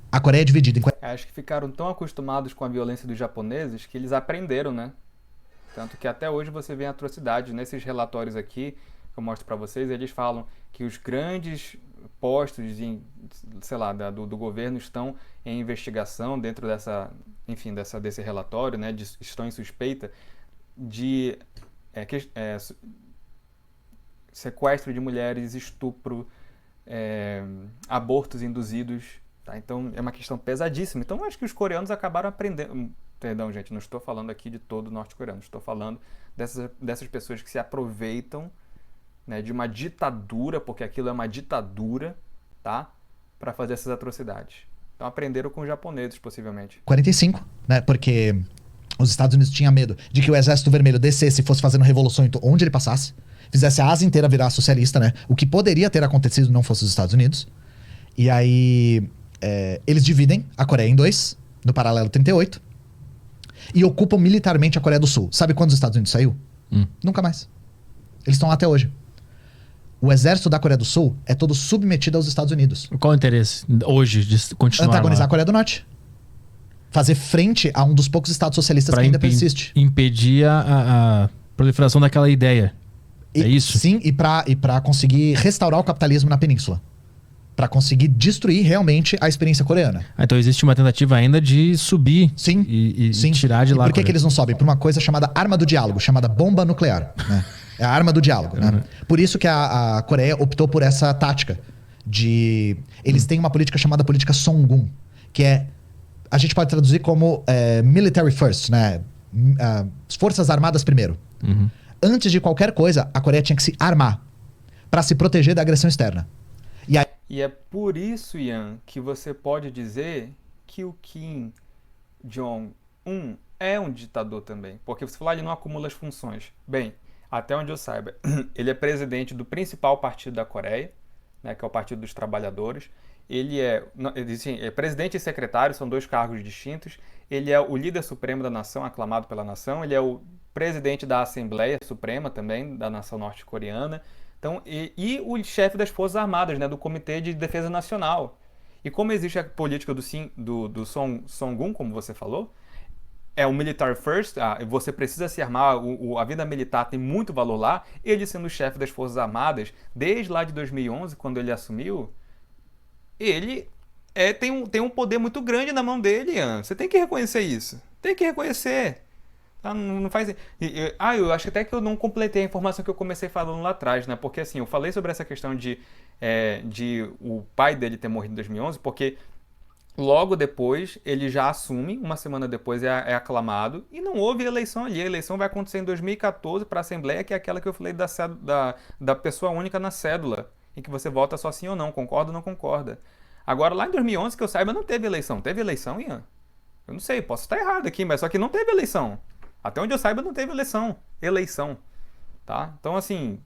A Coreia é dividida em... Acho que ficaram tão acostumados com a violência dos japoneses que eles aprenderam, né? Tanto que até hoje você vê atrocidades. Nesses relatórios aqui, que eu mostro pra vocês, eles falam que os grandes postos sei lá, do governo estão em investigação dentro desse relatório, né? Estão em suspeita de... sequestro de mulheres, estupro, abortos induzidos, tá? Então é uma questão pesadíssima. Então acho que os coreanos acabaram aprendendo... Perdão, gente, não estou falando aqui de todo o norte-coreano, estou falando dessas pessoas que se aproveitam, né, de uma ditadura, porque aquilo é uma ditadura, tá? Para fazer essas atrocidades. Então aprenderam com os japoneses, possivelmente. 45, né? Porque os Estados Unidos tinham medo de que o Exército Vermelho descesse e fosse fazendo revolução onde ele passasse. Fizesse a Ásia inteira virar socialista, né? O que poderia ter acontecido não fosse os Estados Unidos. E aí, eles dividem a Coreia em dois, no paralelo 38, e ocupam militarmente a Coreia do Sul. Sabe quando os Estados Unidos saiu? Nunca mais. Eles estão lá até hoje. O exército da Coreia do Sul é todo submetido aos Estados Unidos. Qual o interesse hoje de continuar antagonizar lá? a Coreia do Norte. Fazer frente a um dos poucos estados socialistas que ainda persiste. Impedir a proliferação daquela ideia. É isso? Sim, e pra conseguir restaurar o capitalismo na península. Pra conseguir destruir realmente a experiência coreana. Então existe uma tentativa ainda de subir e tirar de lá. E por que eles não sobem? Por uma coisa chamada arma do diálogo, chamada bomba nuclear, né? É a arma do diálogo, né? Por isso que a Coreia optou por essa tática de... Eles têm uma política chamada política Songun, que é... A gente pode traduzir como military first, né? Forças Armadas primeiro. Antes de qualquer coisa, a Coreia tinha que se armar para se proteger da agressão externa. E é por isso, Ian, que você pode dizer que o Kim Jong-un é um ditador também. Porque você falou, ele não acumula as funções. Bem, até onde eu saiba, ele é presidente do principal partido da Coreia, né, que é o Partido dos Trabalhadores. Ele é presidente e secretário, são 2 cargos distintos. Ele é o líder supremo da nação, aclamado pela nação. Ele é o presidente da Assembleia Suprema também, da nação norte-coreana. Então, e o chefe das Forças Armadas, né, do Comitê de Defesa Nacional. E como existe a política do Song-un, como você falou, é o military first, você precisa se armar, a vida militar tem muito valor lá. Ele sendo o chefe das Forças Armadas, desde lá de 2011, quando ele assumiu, ele tem um poder muito grande na mão dele, Ian. Você tem que reconhecer isso. Tem que reconhecer. Tá? Não faz... eu acho até que eu não completei a informação que eu comecei falando lá atrás, né? Porque assim, eu falei sobre essa questão de o pai dele ter morrido em 2011, porque logo depois ele já assume, uma semana depois é aclamado, e não houve eleição ali. A eleição vai acontecer em 2014 para a Assembleia, que é aquela que eu falei da pessoa única na cédula, em que você vota só sim ou não, concorda ou não concorda. Agora, lá em 2011, que eu saiba, não teve eleição. Teve eleição, Ian? Eu não sei, posso estar errado aqui, mas só que não teve eleição. Até onde eu saiba, não teve eleição. Tá? Então, assim,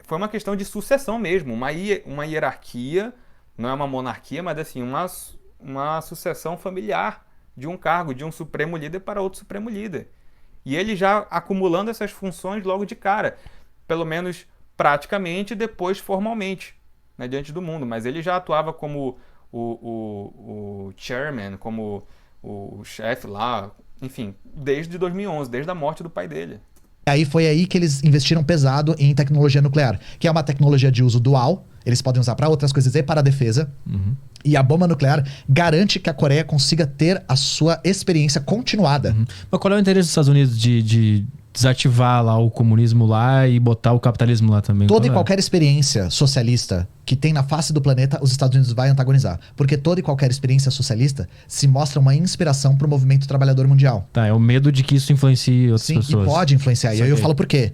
foi uma questão de sucessão mesmo, uma hierarquia, não é uma monarquia, mas assim, uma sucessão familiar de um cargo, de um supremo líder para outro supremo líder. E ele já acumulando essas funções logo de cara, pelo menos praticamente, depois formalmente, né, diante do mundo. Mas ele já atuava como o chairman, como o chefe lá, enfim, desde 2011, desde a morte do pai dele. Aí foi aí que eles investiram pesado em tecnologia nuclear, que é uma tecnologia de uso dual. Eles podem usar para outras coisas e para a defesa. E a bomba nuclear garante que a Coreia consiga ter a sua experiência continuada. Mas qual é o interesse dos Estados Unidos de desativar lá o comunismo lá e botar o capitalismo lá também? Toda e qualquer experiência socialista que tem na face do planeta, os Estados Unidos vai antagonizar. Porque toda e qualquer experiência socialista se mostra uma inspiração para o movimento trabalhador mundial. Tá, é o medo de que isso influencie outras pessoas. Sim, e pode influenciar. E aí eu falo por quê.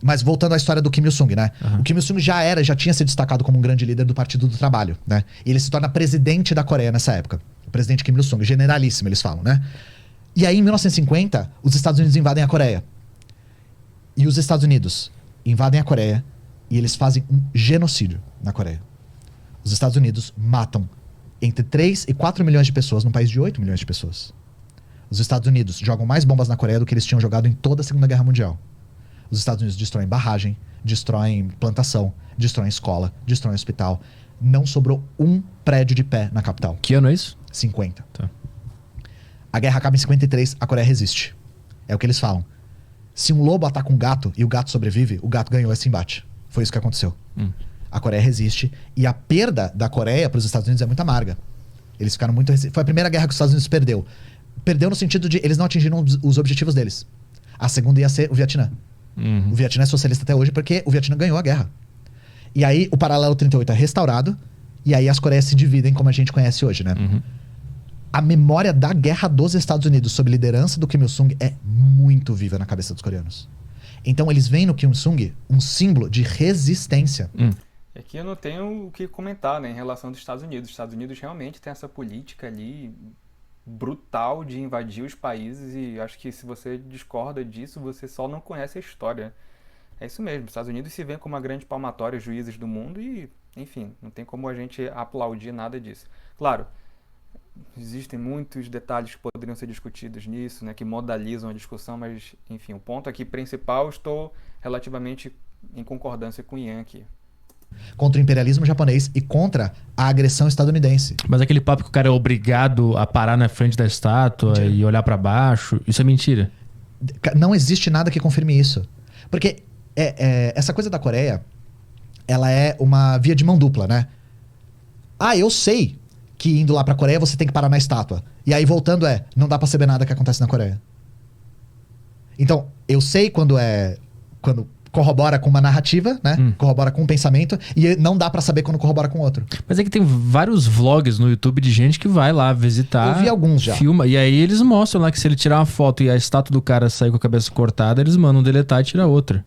Mas voltando à história do Kim Il-sung, né? O Kim Il-sung já tinha se destacado como um grande líder do Partido do Trabalho, né? E ele se torna presidente da Coreia nessa época. O presidente Kim Il-sung, generalíssimo, eles falam, né? E aí, em 1950, os Estados Unidos invadem a Coreia. E os Estados Unidos invadem a Coreia e eles fazem um genocídio na Coreia. Os Estados Unidos matam entre 3 e 4 milhões de pessoas num país de 8 milhões de pessoas. Os Estados Unidos jogam mais bombas na Coreia do que eles tinham jogado em toda a Segunda Guerra Mundial. Os Estados Unidos destroem barragem, destroem plantação, destroem escola, destroem hospital. Não sobrou um prédio de pé na capital. Que ano é isso? 50. Tá. A guerra acaba em 53, a Coreia resiste. É o que eles falam. Se um lobo ataca um gato e o gato sobrevive, o gato ganhou esse embate. Foi isso que aconteceu. A Coreia resiste e a perda da Coreia para os Estados Unidos é muito amarga. Eles ficaram muito... Foi a primeira guerra que os Estados Unidos perdeu. Perdeu no sentido de eles não atingiram os objetivos deles. A segunda ia ser o Vietnã. O Vietnã é socialista até hoje porque o Vietnã ganhou a guerra. E aí o paralelo 38 é restaurado e aí as Coreias se dividem como a gente conhece hoje, né? A memória da guerra dos Estados Unidos sob liderança do Kim Il-sung é muito viva na cabeça dos coreanos. Então eles veem no Kim Il-sung um símbolo de resistência. Aqui eu não tenho o que comentar, né, em relação aos Estados Unidos. Os Estados Unidos realmente tem essa política ali brutal de invadir os países e acho que se você discorda disso, você só não conhece a história. É isso mesmo, os Estados Unidos se vêem como a grande palmatória, juízes do mundo e, enfim, não tem como a gente aplaudir nada disso. Claro, existem muitos detalhes que poderiam ser discutidos nisso, né, que modalizam a discussão, mas, enfim, o ponto aqui principal, estou relativamente em concordância com o Ian aqui. Contra o imperialismo japonês e contra a agressão estadunidense. Mas aquele papo que o cara é obrigado a parar na frente da estátua e olhar pra baixo, isso é mentira? Não existe nada que confirme isso. Porque essa coisa da Coreia, ela é uma via de mão dupla, né? Eu sei que indo lá pra Coreia você tem que parar na estátua. E aí voltando não dá pra saber nada que acontece na Coreia. Então, eu sei quando corrobora com uma narrativa, né? Corrobora com um pensamento, e não dá pra saber quando corrobora com outro. Mas é que tem vários vlogs no YouTube de gente que vai lá visitar. Eu vi alguns já. Filma, e aí eles mostram lá que se ele tirar uma foto e a estátua do cara sair com a cabeça cortada, eles mandam deletar e tirar outra.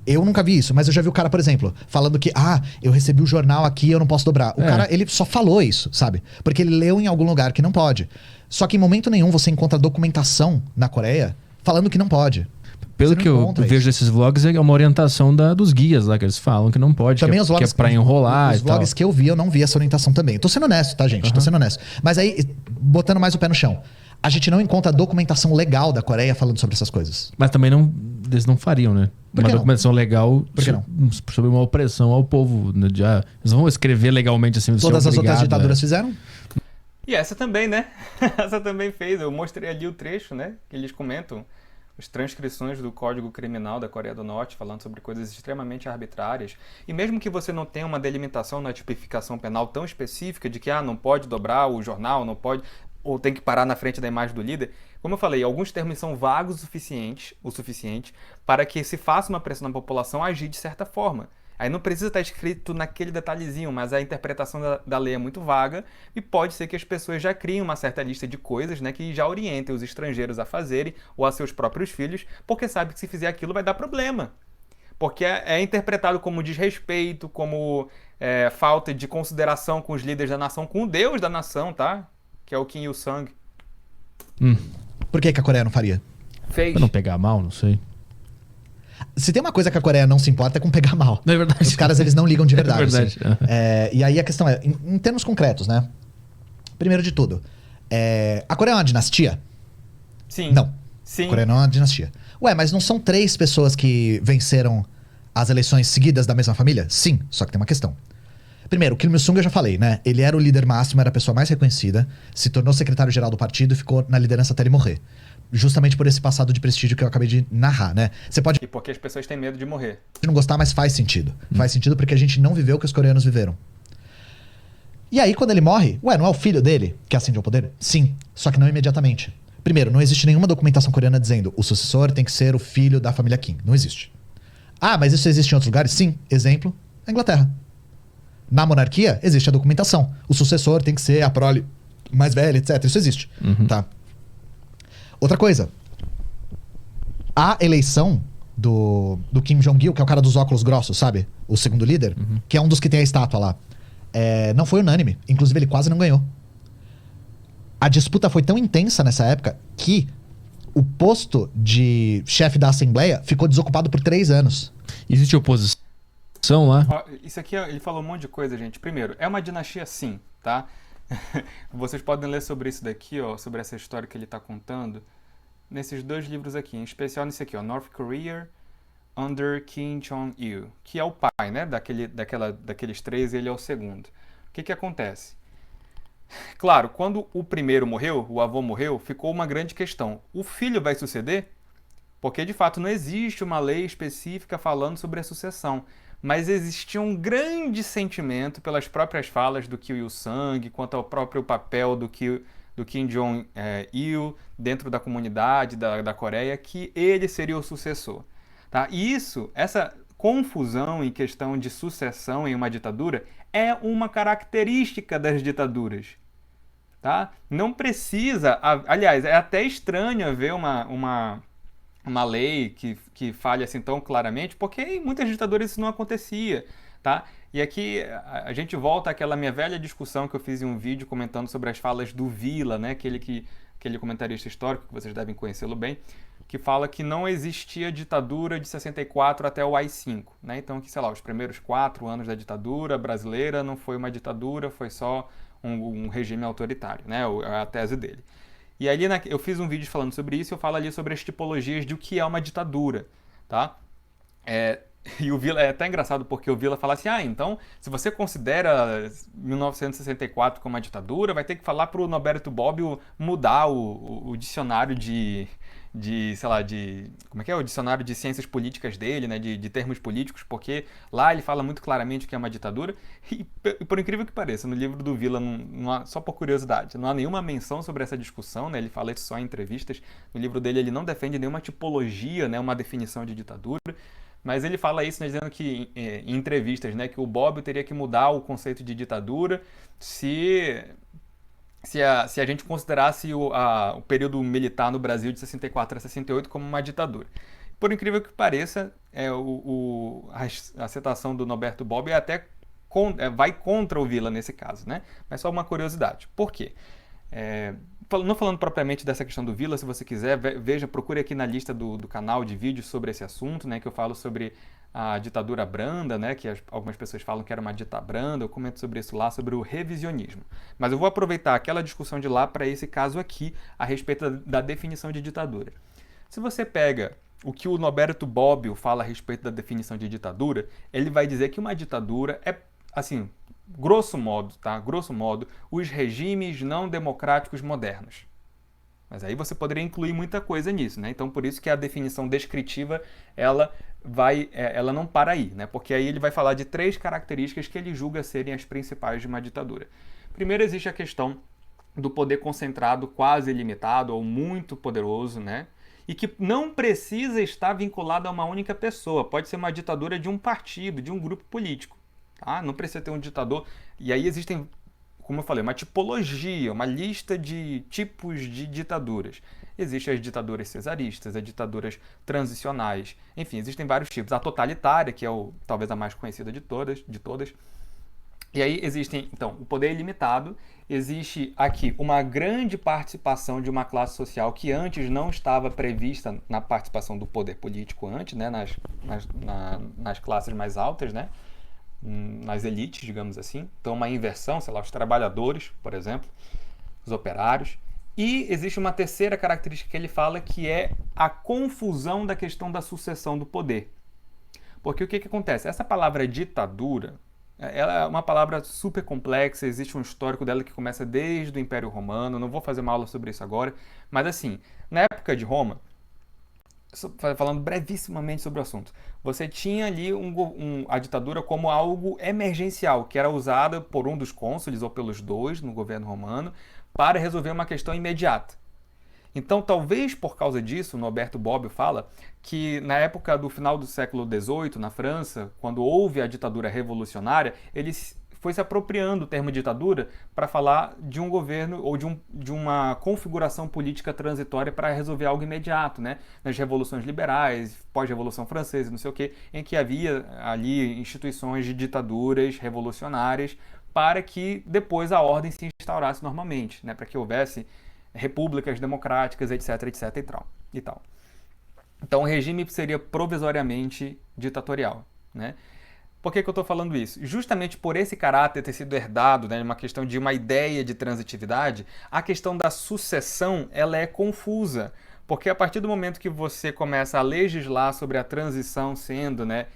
Eu nunca vi isso, mas eu já vi o cara, por exemplo, falando que, eu recebi o jornal aqui, eu não posso dobrar. O cara, ele só falou isso, sabe? Porque ele leu em algum lugar que não pode. Só que em momento nenhum você encontra documentação na Coreia falando que não pode. Pelo que eu vejo desses vlogs, é uma orientação dos guias lá, que eles falam que não pode, também que, os vlogs, que é pra enrolar os e tal. vlogs que eu vi, eu não vi essa orientação também. Eu tô sendo honesto, tá, gente? Tô sendo honesto. Mas aí, botando mais o pé no chão, a gente não encontra documentação legal da Coreia falando sobre essas coisas. Mas também eles não fariam, né? Por que Uma não? documentação legal Por que não? sobre uma opressão ao povo. Né? Eles vão escrever legalmente assim. Todas as outras ditaduras fizeram? E essa também, né? Essa também fez. Eu mostrei ali o trecho, né? Que eles comentam. As transcrições do Código Criminal da Coreia do Norte, falando sobre coisas extremamente arbitrárias. E mesmo que você não tenha uma delimitação na tipificação penal tão específica de que não pode dobrar o jornal, não pode, ou tem que parar na frente da imagem do líder, como eu falei, alguns termos são vagos o suficiente para que se faça uma pressão na população a agir de certa forma. Aí não precisa estar escrito naquele detalhezinho, mas a interpretação da lei é muito vaga e pode ser que as pessoas já criem uma certa lista de coisas, né, que já orientem os estrangeiros a fazerem ou a seus próprios filhos, porque sabe que se fizer aquilo vai dar problema. Porque é interpretado como desrespeito, como falta de consideração com os líderes da nação, com o Deus da nação, tá? Que é o Kim Il-sung. Por que a Coreia não faria? Fez. Pra não pegar mal, não sei. Se tem uma coisa que a Coreia não se importa é com pegar mal. Não é verdade. Os caras, eles não ligam de verdade. É verdade. Assim. E aí a questão é, em termos concretos, né? Primeiro de tudo, a Coreia é uma dinastia? Sim. Não. Sim. A Coreia não é uma dinastia. Ué, mas não são 3 pessoas que venceram as eleições seguidas da mesma família? Sim, só que tem uma questão. Primeiro, o Kim Il-sung eu já falei, né? Ele era o líder máximo, era a pessoa mais reconhecida, se tornou secretário-geral do partido e ficou na liderança até ele morrer. Justamente por esse passado de prestígio que eu acabei de narrar, né? Você pode E porque as pessoas têm medo de morrer. não gostar, mas faz sentido. Faz sentido porque a gente não viveu o que os coreanos viveram. E aí, quando ele morre, não é o filho dele que ascende ao poder? Sim, só que não imediatamente. Primeiro, não existe nenhuma documentação coreana dizendo o sucessor tem que ser o filho da família Kim. Não existe. Mas isso existe em outros lugares? Sim. Exemplo, a Inglaterra. Na monarquia, existe a documentação. O sucessor tem que ser a prole mais velha, etc. Isso existe. Tá? Outra coisa. A eleição do Kim Jong-il, que é o cara dos óculos grossos, sabe? O segundo líder, que é um dos que tem a estátua lá. Não foi unânime. Inclusive, ele quase não ganhou. A disputa foi tão intensa nessa época que o posto de chefe da Assembleia ficou desocupado por 3 anos. Existe oposição lá? Ó, isso aqui, ele falou um monte de coisa, gente. Primeiro, é uma dinastia sim, tá? Vocês podem ler sobre isso daqui, ó, sobre essa história que ele está contando, nesses 2 livros aqui, em especial nesse aqui, ó, North Korea Under Kim Jong-il, que é o pai, né, daqueles 3, ele é o segundo. O que acontece? Claro, quando o primeiro morreu, o avô morreu, ficou uma grande questão. O filho vai suceder? Porque, de fato, não existe uma lei específica falando sobre a sucessão. Mas existia um grande sentimento pelas próprias falas do Kim Il-sung, quanto ao próprio papel do Kim Jong-il dentro da comunidade da Coreia, que ele seria o sucessor. Tá? E essa confusão em questão de sucessão em uma ditadura é uma característica das ditaduras. Tá? Não precisa... Aliás, é até estranho ver uma lei que fale assim tão claramente, porque em muitas ditaduras isso não acontecia, tá? E aqui a gente volta àquela minha velha discussão que eu fiz em um vídeo comentando sobre as falas do Villa, né? Aquele comentarista histórico, que vocês devem conhecê-lo bem, que fala que não existia ditadura de 64 até o AI-5, né? Então, que, sei lá, os primeiros 4 anos da ditadura brasileira não foi uma ditadura, foi só um regime autoritário, né? A tese dele. E ali eu fiz um vídeo falando sobre isso, eu falo ali sobre as tipologias de o que é uma ditadura, tá? E o Villa é até engraçado porque o Villa fala assim, então, se você considera 1964 como uma ditadura, vai ter que falar pro Norberto Bobbio mudar o dicionário como é que é? O dicionário de ciências políticas dele, né? De termos políticos, porque lá ele fala muito claramente o que é uma ditadura. E por incrível que pareça, no livro do Villa, não há, só por curiosidade, não há nenhuma menção sobre essa discussão, né? Ele fala isso só em entrevistas. No livro dele ele não defende nenhuma tipologia, né? Uma definição de ditadura. mas ele fala isso, né, dizendo que em entrevistas, né, que o Bobbio teria que mudar o conceito de ditadura se a gente considerasse o período militar no Brasil de 64 a 68 como uma ditadura. Por incrível que pareça, a citação do Norberto Bobbio vai contra o Villa nesse caso, né? Mas só uma curiosidade. Por quê? Não falando propriamente dessa questão do Villa, se você quiser, procure aqui na lista do canal de vídeos sobre esse assunto, né? Que eu falo sobre a ditadura branda, né? Que algumas pessoas falam que era uma ditadura branda. Eu comento sobre isso lá, sobre o revisionismo. Mas eu vou aproveitar aquela discussão de lá para esse caso aqui, a respeito da definição de ditadura. Se você pega o que o Norberto Bobbio fala a respeito da definição de ditadura, ele vai dizer que uma ditadura é, assim, grosso modo, tá? Grosso modo, os regimes não democráticos modernos. Mas aí você poderia incluir muita coisa nisso, né? Então, por isso que a definição descritiva, ela não para aí, né? Porque aí ele vai falar de 3 características que ele julga serem as principais de uma ditadura. Primeiro, existe a questão do poder concentrado quase ilimitado ou muito poderoso, né? E que não precisa estar vinculado a uma única pessoa. Pode ser uma ditadura de um partido, de um grupo político. Tá? Não precisa ter um ditador. E aí existem, como eu falei, uma tipologia, uma lista de tipos de ditaduras. Existem as ditaduras cesaristas, as ditaduras transicionais. Enfim, existem vários tipos. A totalitária, que é talvez a mais conhecida de todas. E aí existem, então, o poder ilimitado, existe aqui uma grande participação de uma classe social que antes não estava prevista na participação do poder político antes, né, nas classes mais altas, né, nas elites, digamos assim. Então, uma inversão, sei lá, os trabalhadores, por exemplo, os operários. E existe uma terceira característica que ele fala, que é a confusão da questão da sucessão do poder. Porque o que acontece? Essa palavra ditadura, ela é uma palavra super complexa, existe um histórico dela que começa desde o Império Romano, não vou fazer uma aula sobre isso agora, mas assim, na época de Roma, falando brevissimamente sobre o assunto, você tinha ali a ditadura como algo emergencial, que era usada por um dos cônsules ou pelos 2 no governo romano para resolver uma questão imediata. Então, talvez por causa disso, o Norberto Bobbio fala que na época do final do século XVIII, na França, quando houve a ditadura revolucionária, ele foi se apropriando do termo ditadura para falar de um governo ou de uma configuração política transitória para resolver algo imediato, né? Nas revoluções liberais, pós-revolução francesa, não sei o quê, em que havia ali instituições de ditaduras revolucionárias para que depois a ordem se instaurasse normalmente, né? Para que houvesse repúblicas democráticas, etc, etc e tal. Então o regime seria provisoriamente ditatorial, né? Por que eu estou falando isso? Justamente por esse caráter ter sido herdado, né, uma questão de uma ideia de transitividade, a questão da sucessão ela é confusa, porque a partir do momento que você começa a legislar sobre a transição sendo, né,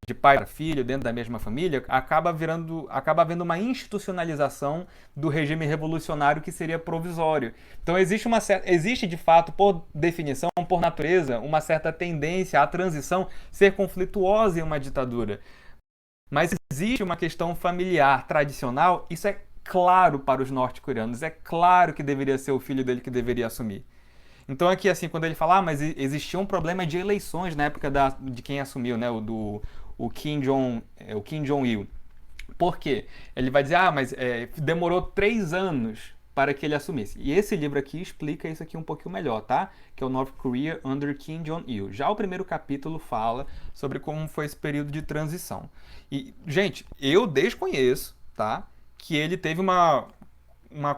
de pai para filho dentro da mesma família, acaba havendo uma institucionalização do regime revolucionário que seria provisório. Então existe de fato, por definição, por natureza, uma certa tendência à transição ser conflituosa em uma ditadura. Mas existe uma questão familiar tradicional, isso é claro para os norte-coreanos, é claro que deveria ser o filho dele que deveria assumir. Então aqui, assim, quando ele fala, mas existia um problema de eleições na época de quem assumiu, né, o Kim Jong-il. Por quê? Ele vai dizer, mas demorou 3 anos para que ele assumisse. E esse livro aqui explica isso aqui um pouquinho melhor, tá? Que é o North Korea Under Kim Jong-il. Já o primeiro capítulo fala sobre como foi esse período de transição. E, gente, eu desconheço, tá? Que ele teve uma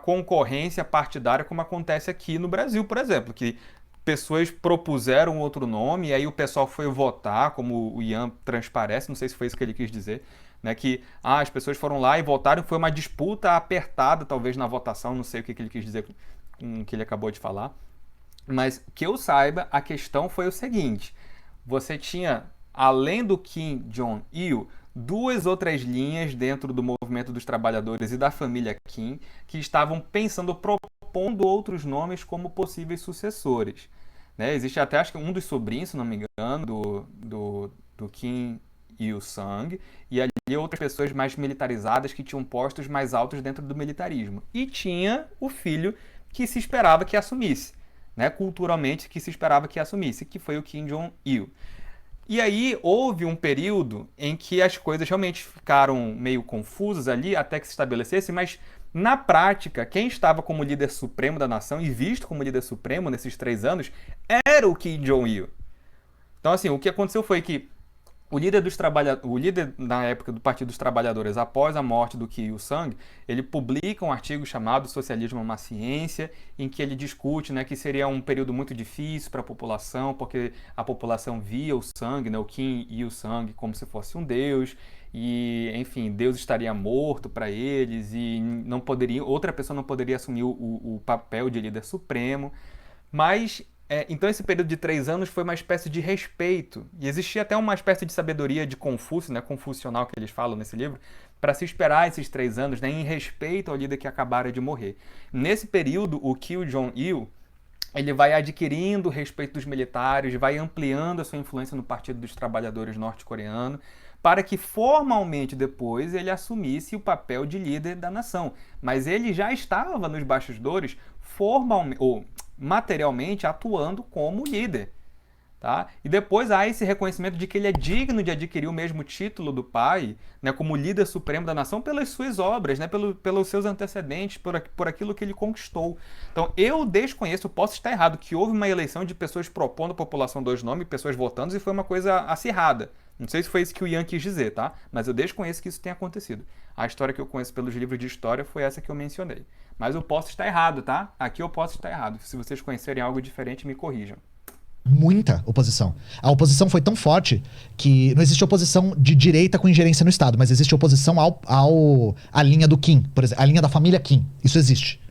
concorrência partidária como acontece aqui no Brasil, por exemplo, que pessoas propuseram outro nome e aí o pessoal foi votar, como o Ian transparece, não sei se foi isso que ele quis dizer, né, que as pessoas foram lá e votaram, foi uma disputa apertada talvez na votação, não sei o que ele quis dizer com o que ele acabou de falar, mas que eu saiba, a questão foi o seguinte, você tinha, além do Kim Jong-il, 2 outras linhas dentro do movimento dos trabalhadores e da família Kim que estavam propondo outros nomes como possíveis sucessores. Né? Existe até, acho que um dos sobrinhos, se não me engano, do Kim Il-sung, e ali outras pessoas mais militarizadas que tinham postos mais altos dentro do militarismo. E tinha o filho que se esperava que assumisse, né? Culturalmente que se esperava que assumisse, que foi o Kim Jong-il. E aí houve um período em que as coisas realmente ficaram meio confusas ali, até que se estabelecesse, mas na prática, quem estava como líder supremo da nação e visto como líder supremo nesses 3 anos era o Kim Jong-il. Então, assim, o que aconteceu foi que o líder na época do Partido dos Trabalhadores, após a morte do Kim Il-sung, ele publica um artigo chamado Socialismo é uma Ciência, em que ele discute, né, que seria um período muito difícil para a população, porque a população via o Sung, né, o Kim Il-sung, como se fosse um deus, e, enfim, Deus estaria morto para eles e não poderia, outra pessoa não poderia assumir o papel de líder supremo. Mas, então esse período de 3 anos foi uma espécie de respeito. E existia até uma espécie de sabedoria de Confúcio, né, confucional que eles falam nesse livro, para se esperar esses 3 anos, né, em respeito ao líder que acabara de morrer. Nesse período, o Kim Jong-il, ele vai adquirindo o respeito dos militares, vai ampliando a sua influência no Partido dos Trabalhadores norte-coreano, para que formalmente depois ele assumisse o papel de líder da nação. Mas ele já estava nos bastidores formalmente, ou materialmente, atuando como líder. Tá? E depois há esse reconhecimento de que ele é digno de adquirir o mesmo título do pai, né, como líder supremo da nação, pelas suas obras, né, pelos seus antecedentes, por aquilo que ele conquistou. Então, eu desconheço, posso estar errado, que houve uma eleição de pessoas propondo à população dois nomes, pessoas votando, e foi uma coisa acirrada. Não sei se foi isso que o Ian quis dizer, tá? Mas eu desconheço que isso tenha acontecido. A história que eu conheço pelos livros de história foi essa que eu mencionei. Mas eu posso estar errado, tá? Aqui eu posso estar errado. Se vocês conhecerem algo diferente, me corrijam. Muita oposição. A oposição foi tão forte que não existe oposição de direita com ingerência no Estado, mas existe oposição à linha do Kim, por exemplo, a linha da família Kim. Isso existe.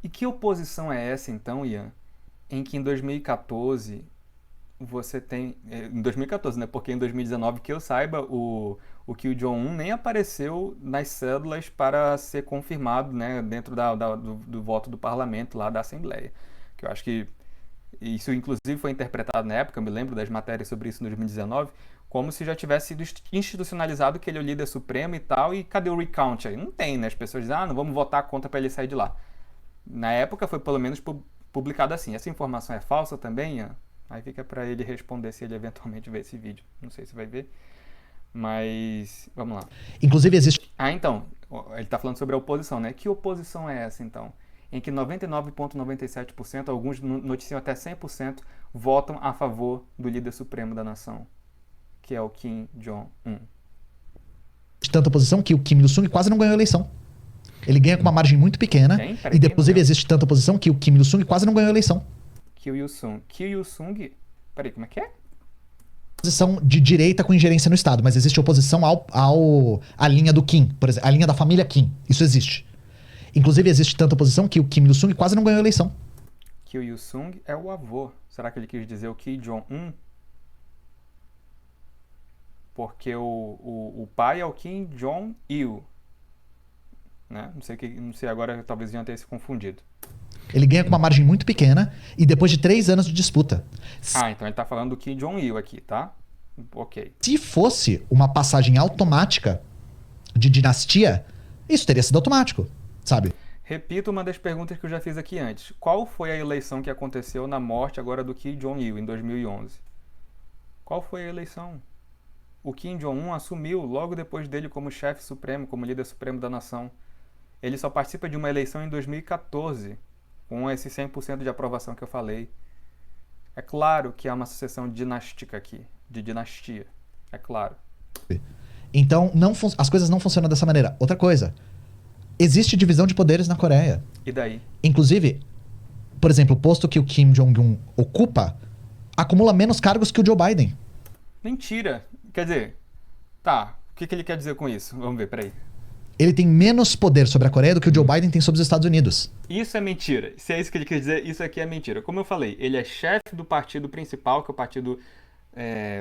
E que oposição é essa, então, Ian, em que em 2014 você tem... Em 2014, né? Porque em 2019, que eu saiba, o Kim Jong-un nem apareceu nas cédulas para ser confirmado, né, dentro do voto do parlamento lá da Assembleia. Que eu acho que isso, inclusive, foi interpretado na época, eu me lembro das matérias sobre isso em 2019, como se já tivesse sido institucionalizado que ele é o líder supremo e tal, e cadê o recount aí? Não tem, né? As pessoas dizem, não vamos votar contra para ele sair de lá. Na época foi pelo menos publicado assim. Essa informação é falsa também, Ian? Aí fica para ele responder se ele eventualmente ver esse vídeo. Não sei se vai ver, mas vamos lá. Inclusive existe... Então, ele está falando sobre a oposição, né? Que oposição é essa, então? Em que 99,97%, alguns noticiam até 100%, votam a favor do líder supremo da nação, que é o Kim Jong-un. Tanta oposição que o Kim Il-sung quase não ganhou a eleição. Ele ganha com uma margem muito pequena. E inclusive existe tanta oposição que o Kim Il-sung quase não ganhou a eleição. Kim Il-sung... Peraí, como é que é? Oposição de direita com ingerência no Estado, mas existe oposição à linha do Kim, por exemplo, a linha da família Kim. Isso existe. Inclusive existe tanta oposição que o Kim Il-sung quase não ganhou a eleição. Kim Il-sung é o avô. Será que ele quis dizer o Kim Jong-un? Porque o pai é o Kim Jong-il. Né? Não sei agora, talvez iam ter se confundido. Ele ganha com uma margem muito pequena e depois de 3 anos de disputa. Então ele tá falando do Kim Jong-il aqui, tá? Ok. Se fosse uma passagem automática de dinastia, isso teria sido automático, sabe? Repito uma das perguntas que eu já fiz aqui antes. Qual foi a eleição que aconteceu na morte agora do Kim Jong-il em 2011? Qual foi a eleição? O Kim Jong-un assumiu logo depois dele como chefe supremo, como líder supremo da nação. Ele só participa de uma eleição em 2014, com esse 100% de aprovação que eu falei. É claro que há uma sucessão dinástica aqui, de dinastia. É claro. Então, as coisas não funcionam dessa maneira. Outra coisa, existe divisão de poderes na Coreia. E daí? Inclusive, por exemplo, o posto que o Kim Jong-un ocupa acumula menos cargos que o Joe Biden. Mentira! Quer dizer, tá, o que ele quer dizer com isso? Vamos ver, peraí. Ele tem menos poder sobre a Coreia do que o Joe Biden tem sobre os Estados Unidos. Isso é mentira. Se é isso que ele quer dizer, isso aqui é mentira. Como eu falei, ele é chefe do partido principal, que é o Partido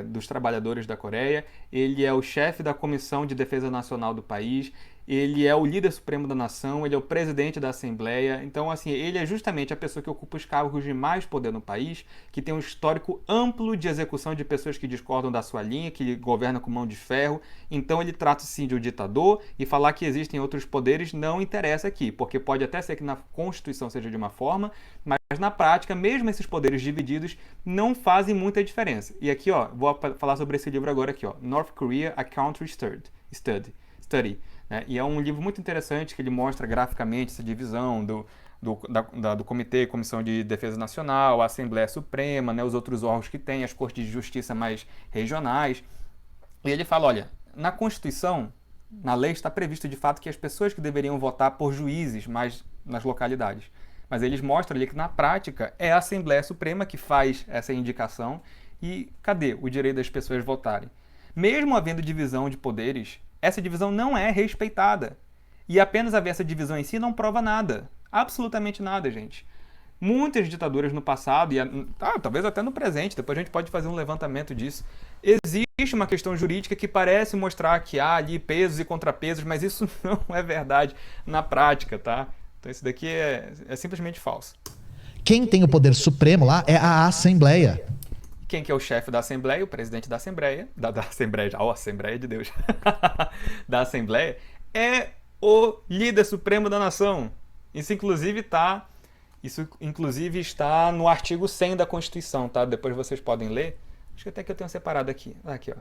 dos Trabalhadores da Coreia. Ele é o chefe da Comissão de Defesa Nacional do país. ele é o líder supremo da nação, ele é o presidente da Assembleia. Então, assim, ele é justamente a pessoa que ocupa os cargos de mais poder no país, que tem um histórico amplo de execução de pessoas que discordam da sua linha, que governa com mão de ferro. Então, ele trata sim de um ditador, e falar que existem outros poderes não interessa aqui, porque pode até ser que na Constituição seja de uma forma, mas na prática, mesmo esses poderes divididos não fazem muita diferença. E aqui, ó, vou falar sobre esse livro agora aqui, ó, North Korea, A Country Study. E é um livro muito interessante que ele mostra graficamente essa divisão do Comitê, Comissão de Defesa Nacional, a Assembleia Suprema, né, os outros órgãos que tem, as cortes de justiça mais regionais. E ele fala, olha, na Constituição, na lei está previsto de fato que as pessoas que deveriam votar por juízes mais nas localidades. Mas eles mostram ali que na prática é a Assembleia Suprema que faz essa indicação e cadê o direito das pessoas votarem? Mesmo havendo divisão de poderes, essa divisão não é respeitada. E apenas haver essa divisão em si não prova nada. Absolutamente nada, gente. Muitas ditaduras no passado, e talvez até no presente, depois a gente pode fazer um levantamento disso, existe uma questão jurídica que parece mostrar que há ali pesos e contrapesos, mas isso não é verdade na prática, tá? Então isso daqui é simplesmente falso. Quem tem o poder supremo lá é a Assembleia. Quem que é o chefe da Assembleia? O presidente da Assembleia. Da Assembleia, Assembleia de Deus. Da Assembleia é o líder supremo da nação. Isso inclusive está no artigo 100 da Constituição, tá? Depois vocês podem ler. Acho que até que eu tenho separado aqui. Aqui, ó.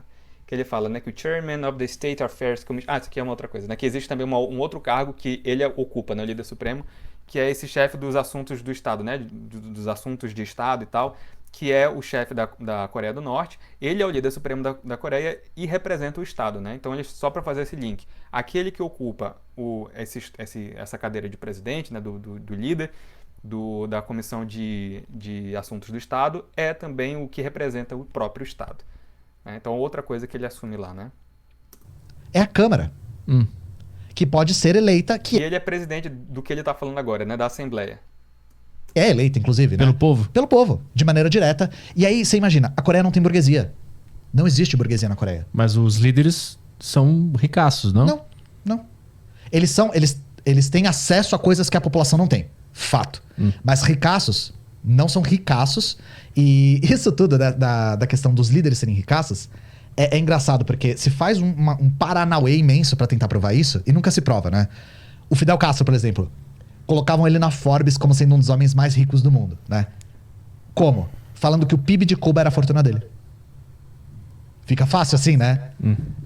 Que ele fala, né, que o Chairman of the State Affairs Commission... isso aqui é uma outra coisa, né? Que existe também um outro cargo que ele ocupa, né, o líder supremo, que é esse chefe dos assuntos do Estado, né? Dos assuntos de Estado e tal, que é o chefe da Coreia do Norte. Ele é o líder supremo da Coreia e representa o Estado, né? Então, só para fazer esse link, aquele que ocupa essa cadeira de presidente, né, do líder da Comissão de Assuntos do Estado, é também o que representa o próprio Estado. Né? Então, outra coisa que ele assume lá, né? É a Câmara, que pode ser eleita... E ele é presidente do que ele está falando agora, né? Da Assembleia. É eleita, inclusive, né? Pelo povo? Pelo povo, de maneira direta. E aí, você imagina, a Coreia não tem burguesia. Não existe burguesia na Coreia. Mas os líderes são ricaços, não? Não. Eles têm acesso a coisas que a população não tem. Fato. Mas ricaços não são ricaços. E isso tudo da questão dos líderes serem ricaços é engraçado, porque se faz um paranauê imenso pra tentar provar isso e nunca se prova, né? O Fidel Castro, por exemplo, colocavam ele na Forbes como sendo um dos homens mais ricos do mundo, né? Como? Falando que o PIB de Cuba era a fortuna dele. Fica fácil assim, né?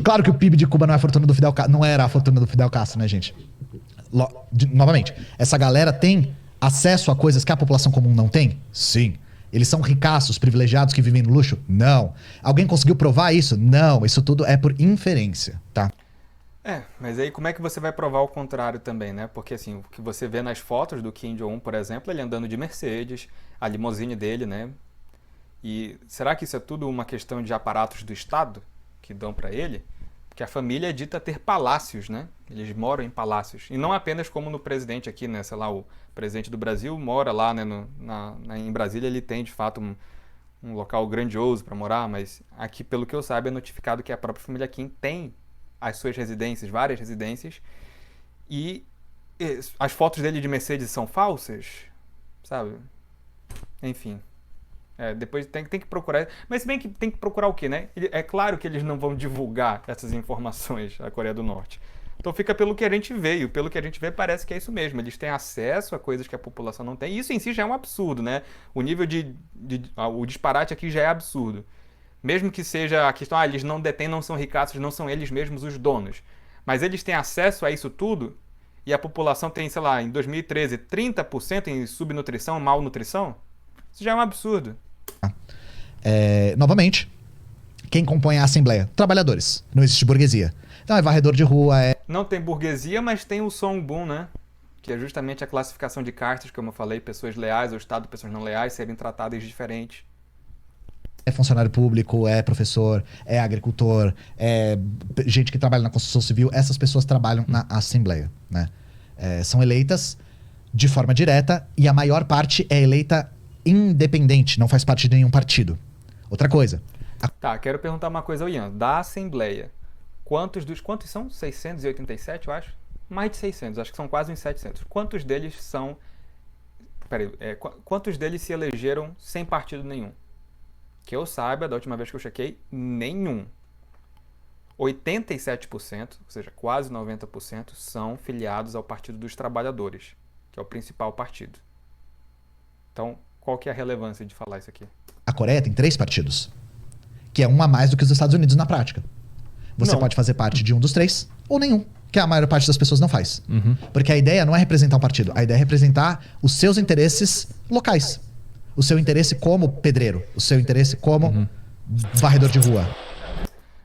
Claro que o PIB de Cuba não é a fortuna do Fidel Castro, não era a fortuna do Fidel Castro, né, gente? Novamente, essa galera tem acesso a coisas que a população comum não tem? Sim. Eles são ricaços, privilegiados que vivem no luxo? Não. Alguém conseguiu provar isso? Não. Isso tudo é por inferência, tá? Mas aí como é que você vai provar o contrário também, né? Porque assim, o que você vê nas fotos do Kim Jong-un, por exemplo, ele andando de Mercedes, a limusine dele, né? E será que isso é tudo uma questão de aparatos do Estado que dão pra ele? Porque a família é dita ter palácios, né? Eles moram em palácios. E não apenas como no presidente aqui, né? Sei lá, o presidente do Brasil mora lá, né? Em Brasília ele tem, de fato, um local grandioso para morar, mas aqui, pelo que eu saiba, é notificado que a própria família Kim tem as suas residências, várias residências, e as fotos dele de Mercedes são falsas, sabe? Enfim. Depois tem que procurar. Mas se bem que tem que procurar o quê, né? É claro que eles não vão divulgar essas informações à Coreia do Norte. Então fica pelo que a gente vê, e pelo que a gente vê parece que é isso mesmo. Eles têm acesso a coisas que a população não tem. E isso em si já é um absurdo, né? O nível o disparate aqui já é absurdo. Mesmo que seja a questão, eles não detêm, não são ricaços, não são eles mesmos os donos. Mas eles têm acesso a isso tudo, e a população tem, sei lá, em 2013, 30% em subnutrição, malnutrição. Isso já é um absurdo. Novamente, quem compõe a Assembleia? Trabalhadores. Não existe burguesia. Então é varredor de rua, Não tem burguesia, mas tem o Songbun, né? Que é justamente a classificação de castas, como eu falei, pessoas leais ao Estado, pessoas não leais, serem tratadas diferentes. É funcionário público, é professor, é agricultor, é gente que trabalha na construção civil. Essas pessoas trabalham na Assembleia, né? São eleitas de forma direta e a maior parte é eleita independente, não faz parte de nenhum partido. Outra coisa. Tá, quero perguntar uma coisa ao Ian. Da Assembleia, quantos são? 687, eu acho? Mais de 600, acho que são quase uns 700. Quantos deles são... Peraí, quantos deles se elegeram sem partido nenhum? Que eu saiba, da última vez que eu chequei, nenhum. 87%, ou seja, quase 90%, são filiados ao Partido dos Trabalhadores, que é o principal partido. Então, qual que é a relevância de falar isso aqui? A Coreia tem 3 partidos, que é um a mais do que os Estados Unidos na prática. Você Não. pode fazer parte de um dos 3 ou nenhum, que a maior parte das pessoas não faz. Porque a ideia não é representar um partido, a ideia é representar os seus interesses locais. O seu interesse como pedreiro, o seu interesse como varredor de rua.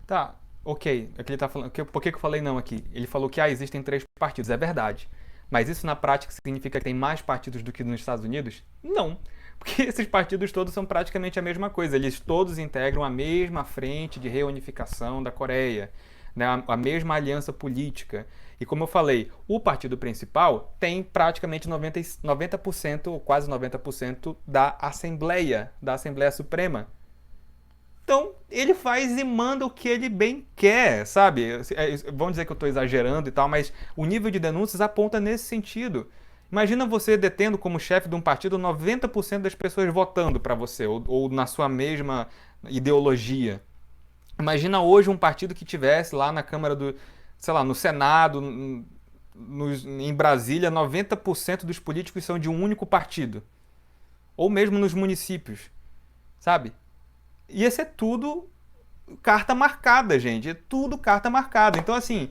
Tá, ok. Aqui ele tá falando, por que eu falei não aqui? Ele falou que existem 3 partidos, é verdade. Mas isso na prática significa que tem mais partidos do que nos Estados Unidos? Não. Porque esses partidos todos são praticamente a mesma coisa. Eles todos integram a mesma frente de reunificação da Coreia, né? A mesma aliança política. E como eu falei, o partido principal tem praticamente 90% ou quase 90% da Assembleia Suprema. Então, ele faz e manda o que ele bem quer, sabe? Vão dizer que eu estou exagerando e tal, mas o nível de denúncias aponta nesse sentido. Imagina você detendo como chefe de um partido 90% das pessoas votando para você, ou na sua mesma ideologia. Imagina hoje um partido que tivesse lá na Câmara do... sei lá, no Senado, em Brasília, 90% dos políticos são de um único partido. Ou mesmo nos municípios, sabe? Ia ser tudo carta marcada, gente. É tudo carta marcada. Então, assim,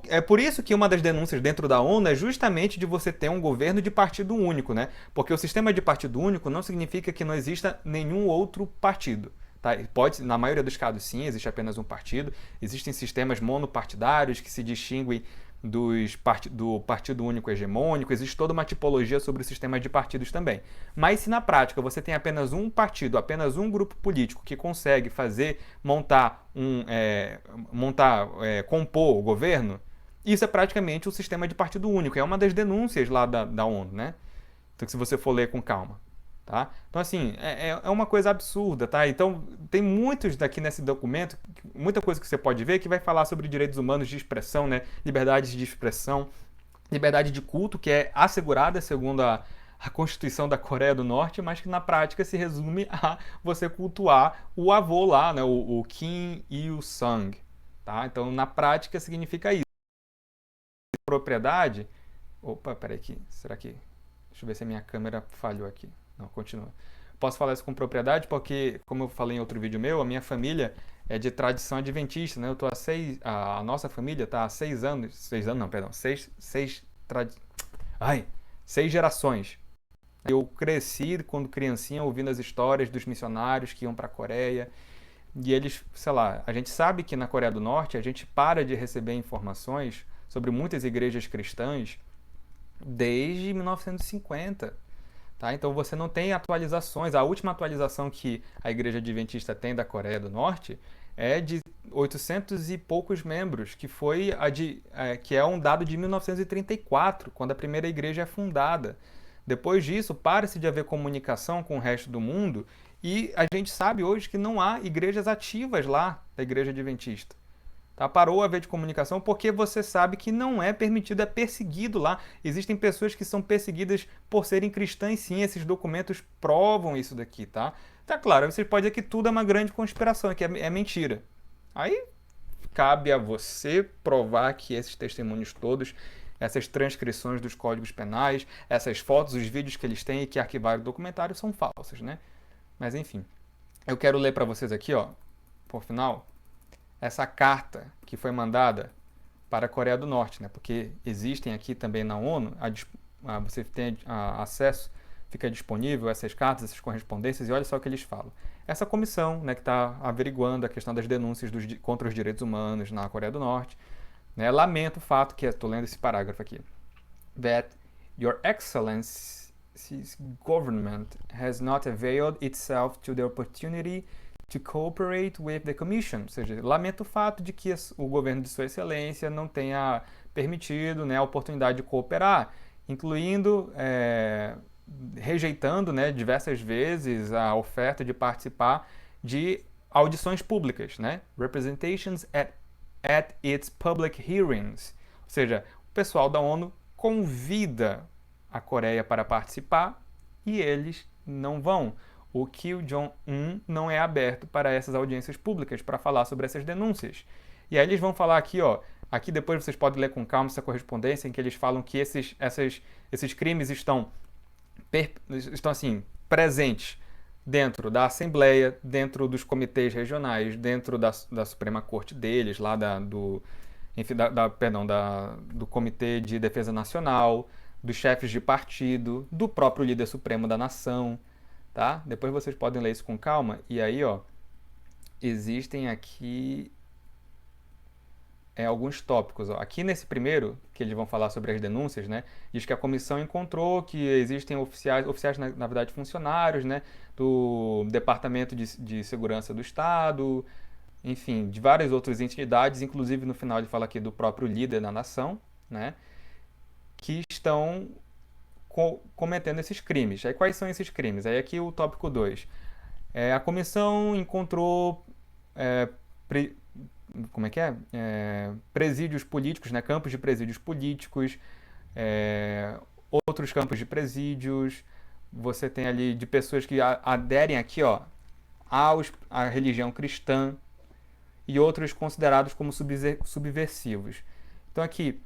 é por isso que uma das denúncias dentro da ONU é justamente de você ter um governo de partido único, né? Porque o sistema de partido único não significa que não exista nenhum outro partido. Tá? Pode, na maioria dos casos, sim, existe apenas um partido. Existem sistemas monopartidários que se distinguem do partido único hegemônico. Existe toda uma tipologia sobre o sistema de partidos também. Mas se na prática você tem apenas um partido, apenas um grupo político que consegue compor o governo, isso é praticamente o sistema de partido único. É uma das denúncias lá da ONU, né? Então, se você for ler com calma. Tá? Então, assim, é uma coisa absurda, tá? Então, tem muitos daqui nesse documento, muita coisa que você pode ver que vai falar sobre direitos humanos de expressão, né? Liberdade de expressão, liberdade de culto, que é assegurada segundo a Constituição da Coreia do Norte, mas que na prática se resume a você cultuar o avô lá, né? O Kim Il-sung, tá? Então, na prática, significa isso. Propriedade... Opa, peraí aqui, será que... Deixa eu ver se a minha câmera falhou aqui. Não, continua. Posso falar isso com propriedade porque, como eu falei em outro vídeo meu, a minha família é de tradição adventista, né? Eu tô a nossa família está há 6 gerações. Eu cresci quando criancinha ouvindo as histórias dos missionários que iam para a Coreia e eles, sei lá, a gente sabe que na Coreia do Norte a gente para de receber informações sobre muitas igrejas cristãs desde 1950. Tá? Então você não tem atualizações. A última atualização que a Igreja Adventista tem da Coreia do Norte é de 800 e poucos membros, que é um dado de 1934, quando a primeira igreja é fundada. Depois disso, para-se de haver comunicação com o resto do mundo e a gente sabe hoje que não há igrejas ativas lá da Igreja Adventista. Tá? Parou a haver de comunicação porque você sabe que não é permitido, é perseguido lá. Existem pessoas que são perseguidas por serem cristãs, sim, esses documentos provam isso daqui, tá? Tá claro, você pode dizer que tudo é uma grande conspiração, que é mentira. Aí cabe a você provar que esses testemunhos todos, essas transcrições dos códigos penais, essas fotos, os vídeos que eles têm e que arquivaram o documentário são falsos, né? Mas enfim, eu quero ler para vocês aqui, ó, por final, essa carta que foi mandada para a Coreia do Norte, né? Porque existem aqui também na ONU, você tem acesso, fica disponível essas cartas, essas correspondências, e olha só o que eles falam. Essa comissão, né, que está averiguando a questão das denúncias contra os direitos humanos na Coreia do Norte, né, lamenta o fato que, estou lendo esse parágrafo aqui, that Your Excellency's government has not availed itself to the opportunity to cooperate with the Commission, ou seja, lamenta o fato de que o governo de Sua Excelência não tenha permitido, né, a oportunidade de cooperar, incluindo, rejeitando, né, diversas vezes a oferta de participar de audições públicas, né, representations at its public hearings, ou seja, pessoal da ONU convida a Coreia para participar e eles não vão. O Kim Jong-un não é aberto para essas audiências públicas para falar sobre essas denúncias. E aí eles vão falar aqui, ó, aqui depois vocês podem ler com calma essa correspondência em que eles falam que esses crimes estão assim, presentes dentro da Assembleia, dentro dos comitês regionais, dentro da Suprema Corte deles, lá do Comitê de Defesa Nacional, dos chefes de partido, do próprio líder supremo da nação, tá? Depois vocês podem ler isso com calma. E aí, ó, existem aqui alguns tópicos. Ó. Aqui nesse primeiro, que eles vão falar sobre as denúncias, né, diz que a comissão encontrou que existem oficiais na verdade funcionários, né, do Departamento de Segurança do Estado, enfim, de várias outras entidades, inclusive no final ele fala aqui do próprio líder da nação, né, que estão cometendo esses crimes. Aí quais são esses crimes? Aí aqui o tópico 2. A comissão encontrou presídios políticos, né? Campos de presídios políticos, outros campos de presídios. Você tem ali de pessoas que aderem aqui, ó, à religião cristã e outros considerados como subversivos. Então aqui,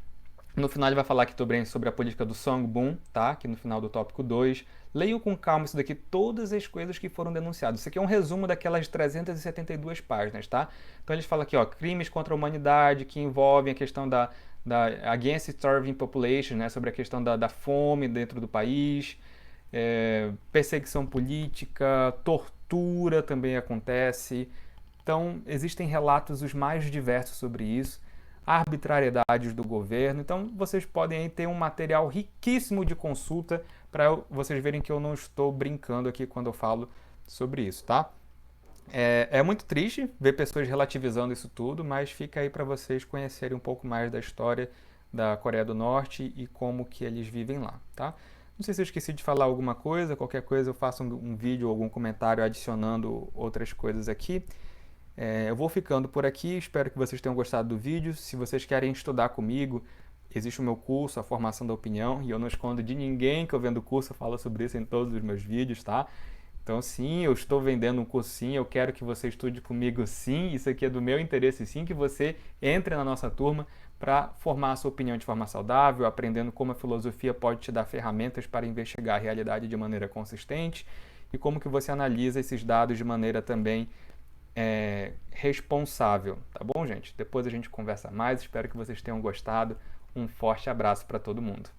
no final ele vai falar aqui também sobre a política do Songbun, tá? Aqui no final do tópico 2. Leiam com calma isso daqui, todas as coisas que foram denunciadas. Isso aqui é um resumo daquelas 372 páginas, tá? Então eles falam aqui, ó, crimes contra a humanidade que envolvem a questão da against starving population, né? Sobre a questão da fome dentro do país, perseguição política, tortura também acontece. Então existem relatos os mais diversos sobre isso. Arbitrariedades do governo. Então, vocês podem aí ter um material riquíssimo de consulta para vocês verem que eu não estou brincando aqui quando eu falo sobre isso, tá? É muito triste ver pessoas relativizando isso tudo, mas fica aí para vocês conhecerem um pouco mais da história da Coreia do Norte e como que eles vivem lá, tá? Não sei se eu esqueci de falar alguma coisa, qualquer coisa eu faço um vídeo ou algum comentário adicionando outras coisas aqui. Eu vou ficando por aqui, espero que vocês tenham gostado do vídeo. Se vocês querem estudar comigo, existe o meu curso, a Formação da Opinião, e eu não escondo de ninguém que eu vendo curso, eu falo sobre isso em todos os meus vídeos, tá? Então sim, eu estou vendendo um curso sim, eu quero que você estude comigo sim, isso aqui é do meu interesse sim, que você entre na nossa turma para formar a sua opinião de forma saudável, aprendendo como a filosofia pode te dar ferramentas para investigar a realidade de maneira consistente e como que você analisa esses dados de maneira também responsável, tá bom, gente? Depois a gente conversa mais, espero que vocês tenham gostado. Um forte abraço para todo mundo.